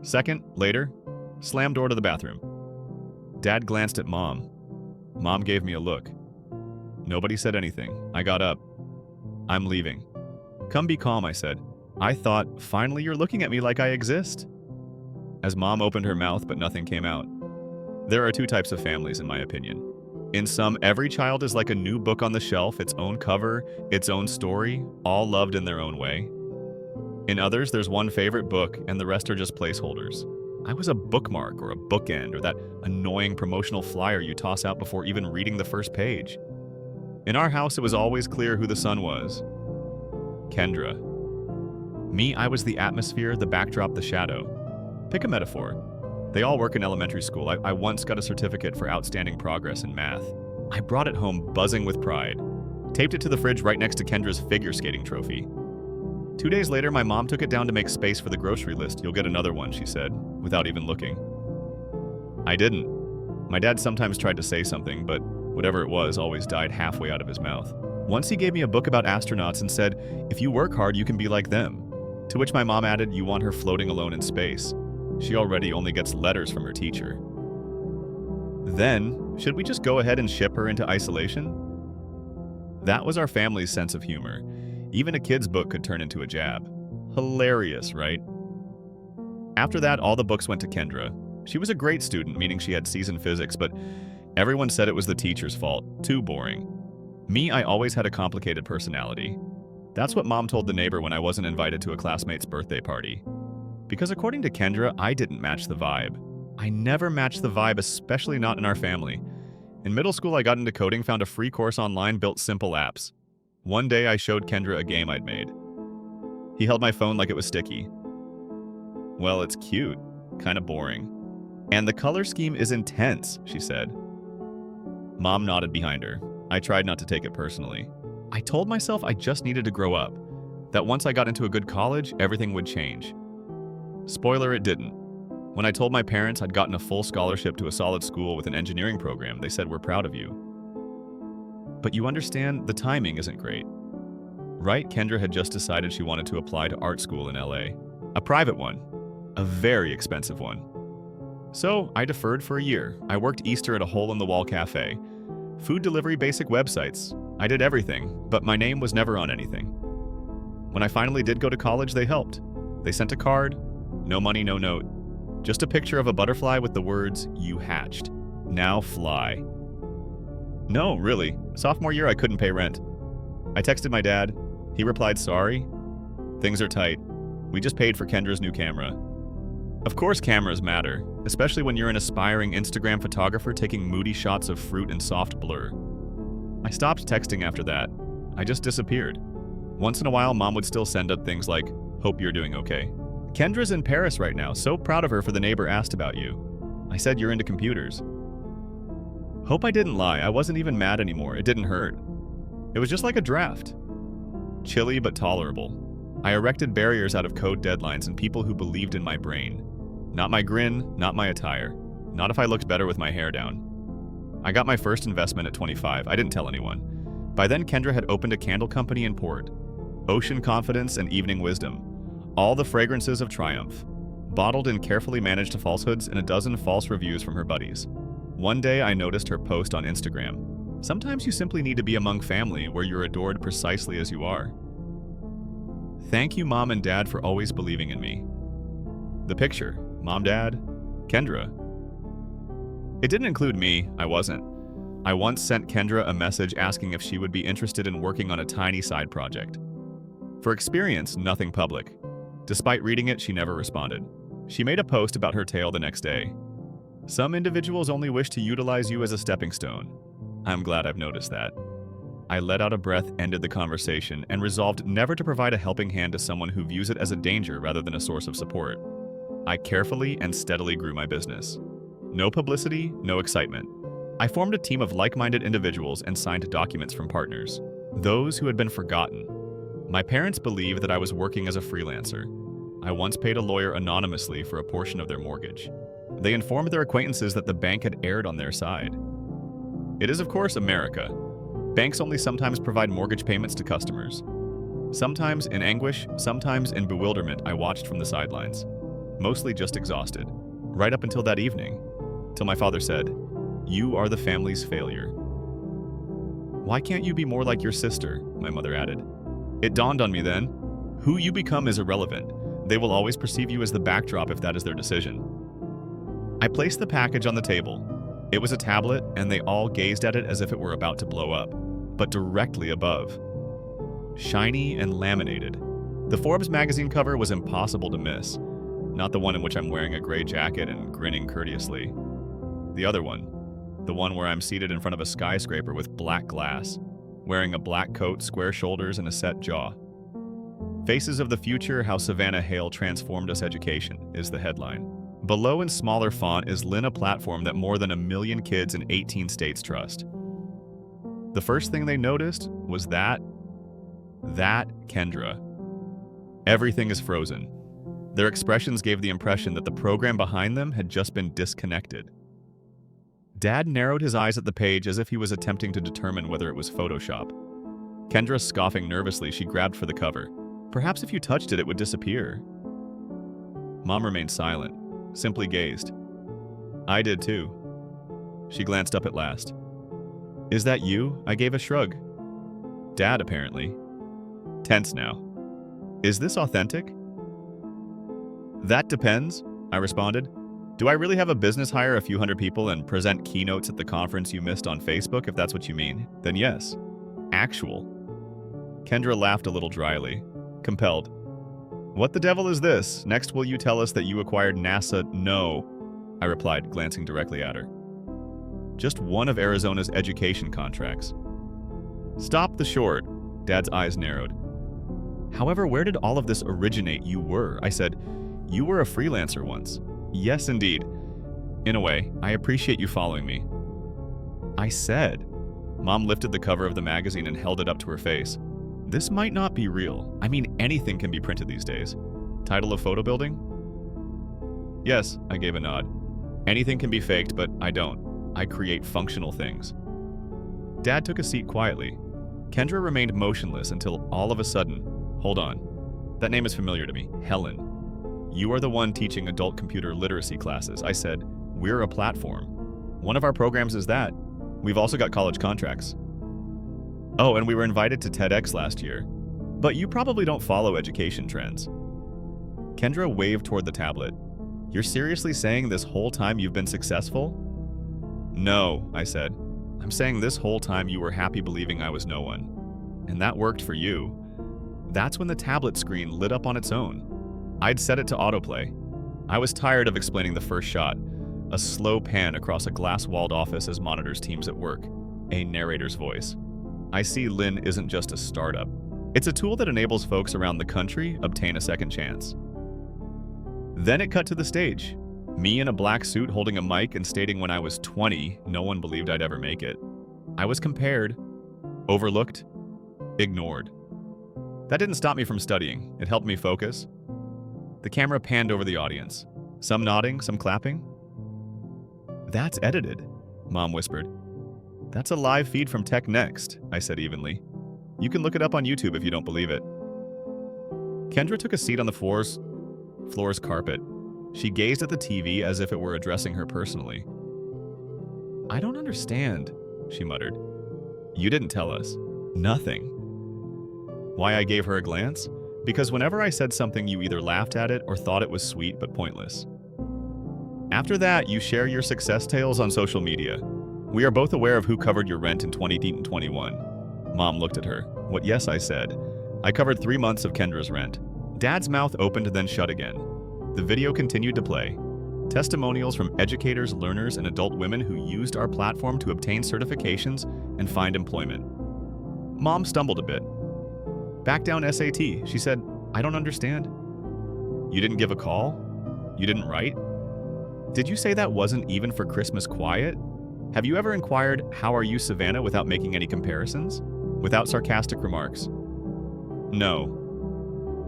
Second, later, slam door to the bathroom. Dad glanced at Mom. Mom gave me a look. Nobody said anything. I got up. I'm leaving. Come be calm, I said. I thought, finally you're looking at me like I exist. As Mom opened her mouth, but nothing came out. There are two types of families, in my opinion. In some, every child is like a new book on the shelf, its own cover, its own story, all loved in their own way. In others, there's one favorite book, and the rest are just placeholders. I was a bookmark or a bookend or that annoying promotional flyer you toss out before even reading the first page. In our house, it was always clear who the son was. Kendra. Me, I was the atmosphere, the backdrop, the shadow. Pick a metaphor. They all work in elementary school. I once got a certificate for outstanding progress in math. I brought it home buzzing with pride. Taped it to the fridge right next to Kendra's figure skating trophy. 2 days later, my mom took it down to make space for the grocery list. You'll get another one, she said, without even looking. I didn't. My dad sometimes tried to say something, but whatever it was always died halfway out of his mouth. Once he gave me a book about astronauts and said, if you work hard, you can be like them. To which my mom added, you want her floating alone in space. She already only gets letters from her teacher. Then, should we just go ahead and ship her into isolation? That was our family's sense of humor. Even a kid's book could turn into a jab. Hilarious, right? After that, all the books went to Kendra. She was a great student, meaning she had C's in physics, but everyone said it was the teacher's fault. Too boring. Me, I always had a complicated personality. That's what Mom told the neighbor when I wasn't invited to a classmate's birthday party. Because according to Kendra, I didn't match the vibe. I never matched the vibe, especially not in our family. In middle school, I got into coding, found a free course online, built simple apps. One day, I showed Kendra a game I'd made. He held my phone like it was sticky. Well, it's cute. Kind of boring. And the color scheme is intense, she said. Mom nodded behind her. I tried not to take it personally. I told myself I just needed to grow up. That once I got into a good college, everything would change. Spoiler, it didn't. When I told my parents I'd gotten a full scholarship to a solid school with an engineering program, they said, we're proud of you. But you understand, the timing isn't great. Right, Kendra had just decided she wanted to apply to art school in LA. A private one. A very expensive one. So, I deferred for a year. I worked Easter at a hole-in-the-wall cafe. Food delivery, basic websites. I did everything, but my name was never on anything. When I finally did go to college, they helped. They sent a card. No money, no note. Just a picture of a butterfly with the words, you hatched. Now fly. No, really. Sophomore year, I couldn't pay rent. I texted my dad. He replied, sorry. Things are tight. We just paid for Kendra's new camera. Of course cameras matter, especially when you're an aspiring Instagram photographer taking moody shots of fruit and soft blur. I stopped texting after that. I just disappeared. Once in a while, Mom would still send up things like, hope you're doing okay. Kendra's in Paris right now, so proud of her for the neighbor asked about you. I said you're into computers. Hope I didn't lie, I wasn't even mad anymore, it didn't hurt. It was just like a draft. Chilly but tolerable. I erected barriers out of code deadlines and people who believed in my brain. Not my grin, not my attire. Not if I looked better with my hair down. I got my first investment at 25, I didn't tell anyone. By then Kendra had opened a candle company in Port. Ocean Confidence and Evening Wisdom. All the fragrances of triumph, bottled in carefully managed falsehoods and a dozen false reviews from her buddies. One day I noticed her post on Instagram. Sometimes you simply need to be among family where you're adored precisely as you are. Thank you, Mom and Dad, for always believing in me. The picture, Mom, Dad, Kendra. It didn't include me, I wasn't. I once sent Kendra a message asking if she would be interested in working on a tiny side project. For experience, nothing public. Despite reading it, she never responded. She made a post about her tale the next day. Some individuals only wish to utilize you as a stepping stone. I'm glad I've noticed that. I let out a breath, ended the conversation, and resolved never to provide a helping hand to someone who views it as a danger rather than a source of support. I carefully and steadily grew my business. No publicity, no excitement. I formed a team of like-minded individuals and signed documents from partners, those who had been forgotten. My parents believed that I was working as a freelancer. I once paid a lawyer anonymously for a portion of their mortgage. They informed their acquaintances that the bank had erred on their side. It is, of course, America. Banks only sometimes provide mortgage payments to customers. Sometimes in anguish, sometimes in bewilderment, I watched from the sidelines, mostly just exhausted, right up until that evening, till my father said, "You are the family's failure." "Why can't you be more like your sister?" my mother added. It dawned on me then, who you become is irrelevant. They will always perceive you as the backdrop if that is their decision. I placed the package on the table. It was a tablet, and they all gazed at it as if it were about to blow up, but directly above. Shiny and laminated. The Forbes magazine cover was impossible to miss. Not the one in which I'm wearing a gray jacket and grinning courteously. The other one. The one where I'm seated in front of a skyscraper with black glass, wearing a black coat, square shoulders, and a set jaw. "Faces of the Future, How Savannah Hale Transformed Us Education" is the headline. Below in smaller font is Lynn, a platform that more than 1 million kids in 18 states trust. The first thing they noticed was that Kendra. Everything is frozen. Their expressions gave the impression that the program behind them had just been disconnected. Dad narrowed his eyes at the page as if he was attempting to determine whether it was Photoshop. Kendra scoffing nervously, she grabbed for the cover. Perhaps if you touched it, it would disappear. Mom remained silent, simply gazed. I did too. She glanced up at last. "Is that you?" I gave a shrug. Dad, apparently. Tense now. "Is this authentic?" "That depends," I responded. "Do I really have a business hire a few hundred people and present keynotes at the conference you missed on Facebook, if that's what you mean? Then yes. Actual." Kendra laughed a little dryly, compelled. "What the devil is this? Next will you tell us that you acquired NASA?" "No," I replied, glancing directly at her. "Just one of Arizona's education contracts." "Stop the short." Dad's eyes narrowed. "However, where did all of this originate?" "You were," I said. "You were a freelancer once." "Yes, indeed. In a way, I appreciate you following me." I said. Mom lifted the cover of the magazine and held it up to her face. "This might not be real. I mean, anything can be printed these days. Title of photo building?" "Yes," I gave a nod. "Anything can be faked, but I don't. I create functional things." Dad took a seat quietly. Kendra remained motionless until all of a sudden, "Hold on. That name is familiar to me. Helen. You are the one teaching adult computer literacy classes." I said, "We're a platform. One of our programs is that. We've also got college contracts. Oh, and we were invited to TEDx last year. But you probably don't follow education trends." Kendra waved toward the tablet. "You're seriously saying this whole time you've been successful?" "No," I said. "I'm saying this whole time you were happy believing I was no one. And that worked for you." That's when the tablet screen lit up on its own. I'd set it to autoplay. I was tired of explaining the first shot, a slow pan across a glass-walled office as monitors teams at work, a narrator's voice. "I see Lynn isn't just a startup. It's a tool that enables folks around the country obtain a second chance." Then it cut to the stage. Me in a black suit holding a mic and stating when I was 20, no one believed I'd ever make it. I was compared, overlooked, ignored. That didn't stop me from studying. It helped me focus. The camera panned over the audience. Some nodding, some clapping. "That's edited," Mom whispered. "That's a live feed from Tech Next," I said evenly. "You can look it up on YouTube if you don't believe it." Kendra took a seat on the floor's carpet. She gazed at the TV as if it were addressing her personally. "I don't understand," she muttered. "You didn't tell us. Nothing." Why I gave her a glance? Because whenever I said something, you either laughed at it or thought it was sweet but pointless. After that, you share your success tales on social media. We are both aware of who covered your rent in 2021. Mom looked at her. "What, yes," I said. "I covered 3 months of Kendra's rent." Dad's mouth opened then shut again. The video continued to play. Testimonials from educators, learners, and adult women who used our platform to obtain certifications and find employment. Mom stumbled a bit. "Back down SAT," she said. "I don't understand." "You didn't give a call? You didn't write? Did you say that wasn't even for Christmas quiet? Have you ever inquired, 'How are you, Savannah?' without making any comparisons? Without sarcastic remarks?" "No."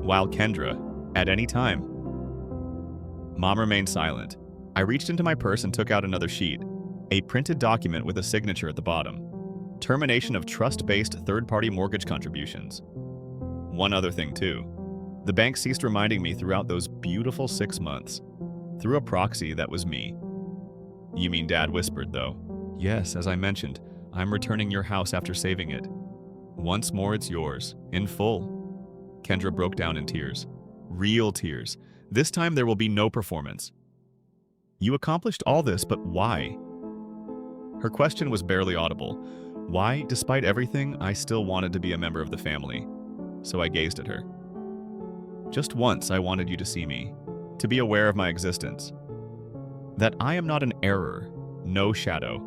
While Kendra, "At any time." Mom remained silent. I reached into my purse and took out another sheet, a printed document with a signature at the bottom. Termination of trust-based third-party mortgage contributions. One other thing, too. The bank ceased reminding me throughout those beautiful 6 months. Through a proxy, that was me. You mean Dad whispered, though. Yes, as I mentioned, I'm returning your house after saving it. Once more, it's yours, in full. Kendra broke down in tears. Real tears. This time there will be no performance. You accomplished all this, but why? Her question was barely audible. Why, despite everything, I still wanted to be a member of the family. So I gazed at her. Just once I wanted you to see me, to be aware of my existence. That I am not an error, no shadow.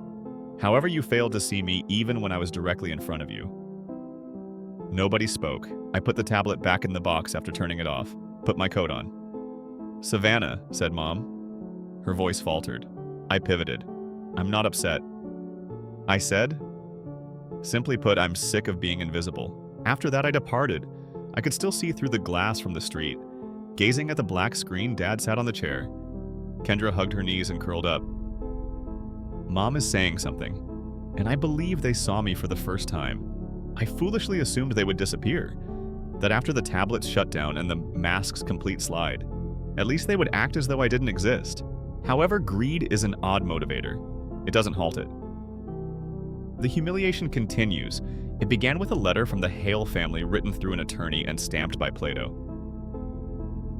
However you failed to see me even when I was directly in front of you. Nobody spoke. I put the tablet back in the box after turning it off, put my coat on. Savannah, said Mom. Her voice faltered. I pivoted. I'm not upset. I said, simply put, I'm sick of being invisible. After that, I departed. I could still see through the glass from the street. Gazing at the black screen, Dad sat on the chair. Kendra hugged her knees and curled up. Mom is saying something, and I believe they saw me for the first time. I foolishly assumed they would disappear, that after the tablets shut down and the mask's complete slide, at least they would act as though I didn't exist. However, greed is an odd motivator. It doesn't halt it. The humiliation continues. It began with a letter from the Hale family written through an attorney and stamped by Plato.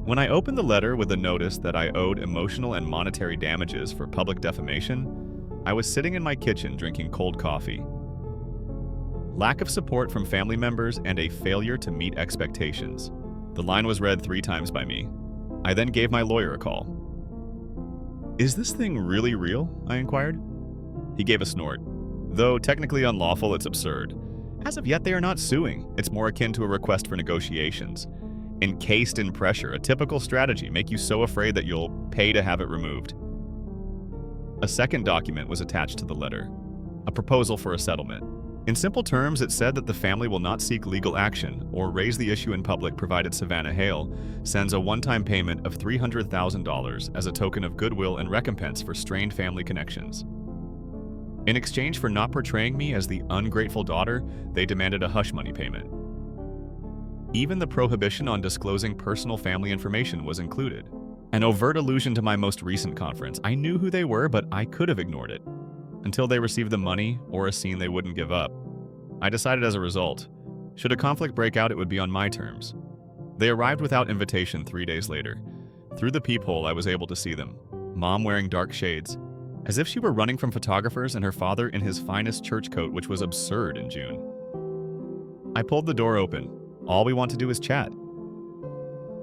When I opened the letter with a notice that I owed emotional and monetary damages for public defamation, I was sitting in my kitchen drinking cold coffee. Lack of support from family members and a failure to meet expectations. The line was read 3 times by me. I then gave my lawyer a call. Is this thing really real? I inquired. He gave a snort. Though technically unlawful, it's absurd. As of yet, they are not suing. It's more akin to a request for negotiations. Encased in pressure, a typical strategy, make you so afraid that you'll pay to have it removed. A second document was attached to the letter, a proposal for a settlement. In simple terms, it said that the family will not seek legal action or raise the issue in public provided Savannah Hale sends a one-time payment of $300,000 as a token of goodwill and recompense for strained family connections. In exchange for not portraying me as the ungrateful daughter, they demanded a hush money payment. Even the prohibition on disclosing personal family information was included. An overt allusion to my most recent conference. I knew who they were, but I could have ignored it. Until they received the money or a scene they wouldn't give up. I decided as a result, should a conflict break out, it would be on my terms. They arrived without invitation 3 days later. Through the peephole, I was able to see them. Mom wearing dark shades, as if she were running from photographers, and her father in his finest church coat, which was absurd in June. I pulled the door open. All we want to do is chat.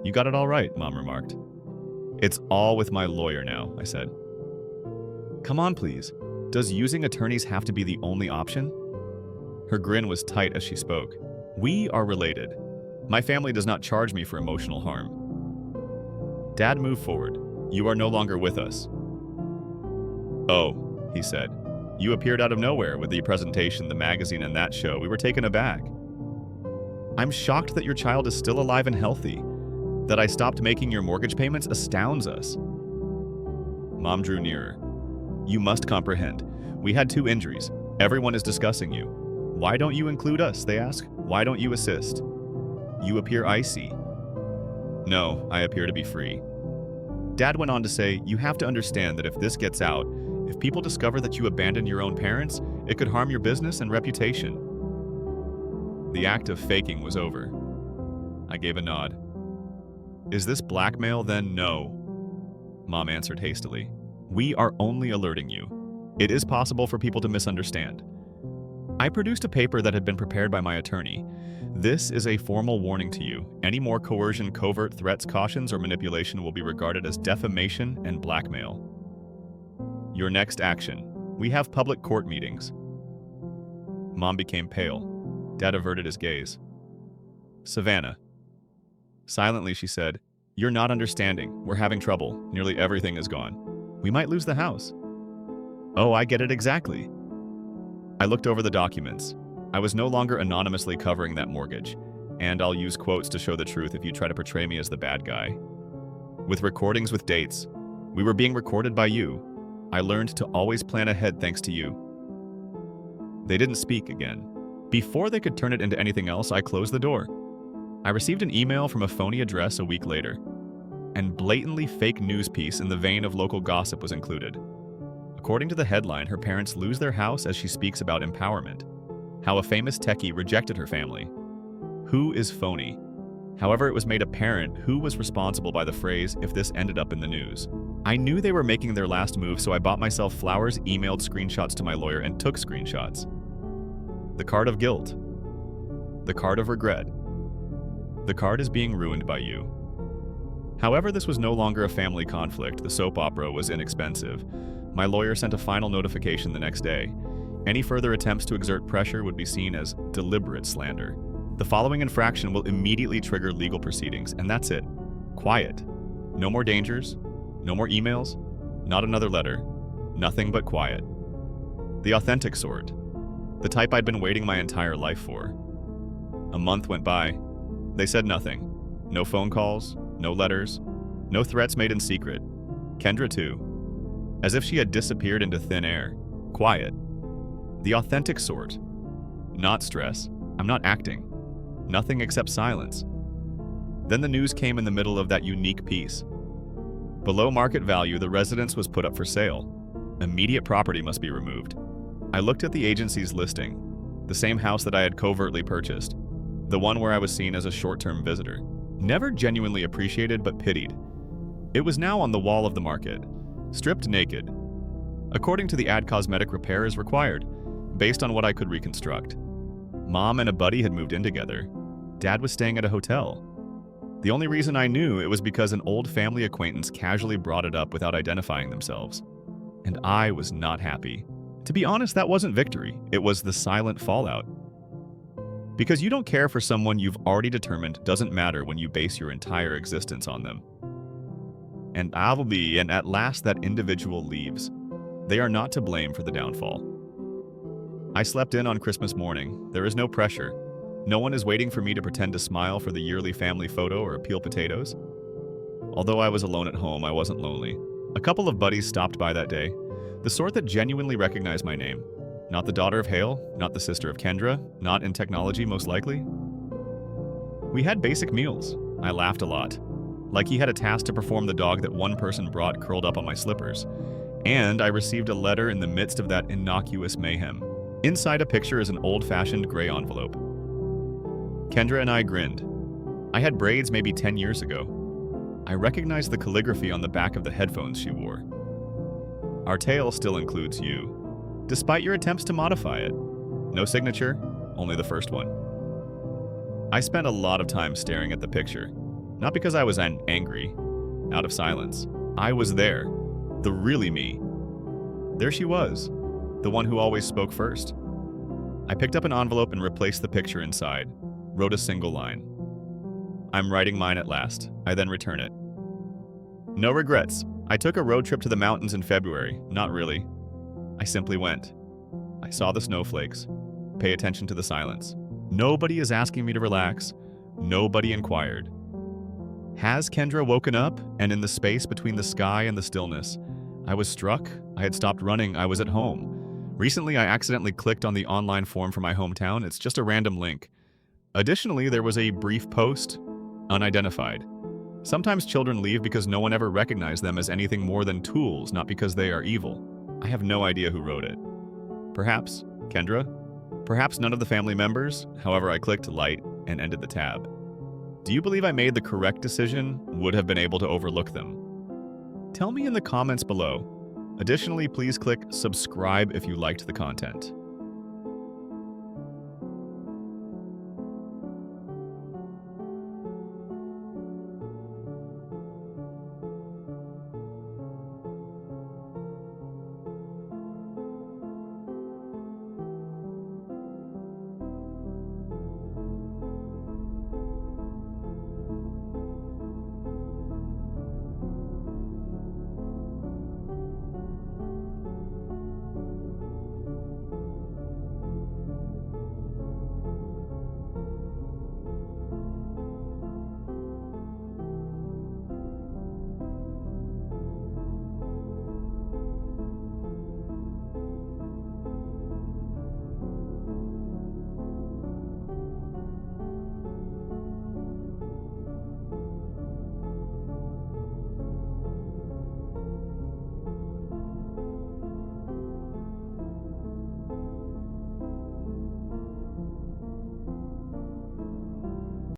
You got it all right, Mom remarked. It's all with my lawyer now, I said. Come on, please. Does using attorneys have to be the only option? Her grin was tight as she spoke. We are related. My family does not charge me for emotional harm. Dad moved forward. You are no longer with us. Oh, he said. You appeared out of nowhere with the presentation, the magazine, and that show. We were taken aback. I'm shocked that your child is still alive and healthy. That I stopped making your mortgage payments astounds us. Mom drew nearer. You must comprehend. We had 2 injuries. Everyone is discussing you. Why don't you include us, they ask. Why don't you assist? You appear icy. No, I appear to be free. Dad went on to say, you have to understand that if this gets out, if people discover that you abandoned your own parents, it could harm your business and reputation. The act of faking was over. I gave a nod. Is this blackmail then? No. Mom answered hastily. We are only alerting you. It is possible for people to misunderstand. I produced a paper that had been prepared by my attorney. This is a formal warning to you. Any more coercion, covert threats, cautions, or manipulation will be regarded as defamation and blackmail. Your next action. We have public court meetings. Mom became pale. Dad averted his gaze. Savannah. Silently, she said, you're not understanding. We're having trouble. Nearly everything is gone. We might lose the house. Oh, I get it exactly. I looked over the documents. I was no longer anonymously covering that mortgage, and I'll use quotes to show the truth if you try to portray me as the bad guy. With recordings with dates. We were being recorded by you. I learned to always plan ahead thanks to you. They didn't speak again. Before they could turn it into anything else, I closed the door. I received an email from a phony address a week later, and blatantly fake news piece in the vein of local gossip was included. According to the headline, her parents lose their house as she speaks about empowerment, how a famous techie rejected her family. Who is phony? However, it was made apparent who was responsible by the phrase if this ended up in the news. I knew they were making their last move, so I bought myself flowers, emailed screenshots to my lawyer, and took screenshots. The card of guilt. The card of regret. The card is being ruined by you. However, this was no longer a family conflict. The soap opera was inexpensive. My lawyer sent a final notification the next day. Any further attempts to exert pressure would be seen as deliberate slander. The following infraction will immediately trigger legal proceedings, and that's it. Quiet. No more dangers. No more emails. Not another letter. Nothing but quiet. The authentic sort. The type I'd been waiting my entire life for. A month went by. They said nothing. No phone calls. No letters. No threats made in secret. Kendra too. As if she had disappeared into thin air. Quiet. The authentic sort. Not stress. I'm not acting. Nothing except silence. Then the news came in the middle of that unique piece. Below market value, the residence was put up for sale. Immediate property must be removed. I looked at the agency's listing, the same house that I had covertly purchased, the one where I was seen as a short-term visitor. Never genuinely appreciated, but pitied. It was now on the wall of the market, stripped naked. According to the ad, cosmetic repair is required, based on what I could reconstruct. Mom and a buddy had moved in together. Dad was staying at a hotel. The only reason I knew it was because an old family acquaintance casually brought it up without identifying themselves. And I was not happy. To be honest, that wasn't victory. It was the silent fallout. Because you don't care for someone you've already determined doesn't matter when you base your entire existence on them. And at last that individual leaves. They are not to blame for the downfall. I slept in on Christmas morning. There is no pressure. No one is waiting for me to pretend to smile for the yearly family photo or peel potatoes. Although I was alone at home, I wasn't lonely. A couple of buddies stopped by that day, the sort that genuinely recognized my name. Not the daughter of Hale, not the sister of Kendra, not in technology most likely. We had basic meals. I laughed a lot. Like he had a task to perform the dog that one person brought curled up on my slippers. And I received a letter in the midst of that innocuous mayhem. Inside a picture is an old-fashioned gray envelope. Kendra and I grinned. I had braids maybe 10 years ago. I recognized the calligraphy on the back of the headphones she wore. Our tale still includes you, despite your attempts to modify it. No signature, only the first one. I spent a lot of time staring at the picture, not because I was angry, out of silence. I was there, the really me. There she was, the one who always spoke first. I picked up an envelope and replaced the picture inside, wrote a single line. I'm writing mine at last. I then return it. No regrets. I took a road trip to the mountains in February. Not really. I simply went. I saw the snowflakes. Pay attention to the silence. Nobody is asking me to relax. Nobody inquired. Has Kendra woken up? And in the space between the sky and the stillness, I was struck. I had stopped running. I was at home. Recently, I accidentally clicked on the online form for my hometown. It's just a random link. Additionally, there was a brief post, unidentified. Sometimes children leave because no one ever recognized them as anything more than tools, not because they are evil. I have no idea who wrote it. Perhaps Kendra? Perhaps none of the family members? However, I clicked light and ended the tab. Do you believe I made the correct decision? Would have been able to overlook them? Tell me in the comments below. Additionally, please click subscribe if you liked the content.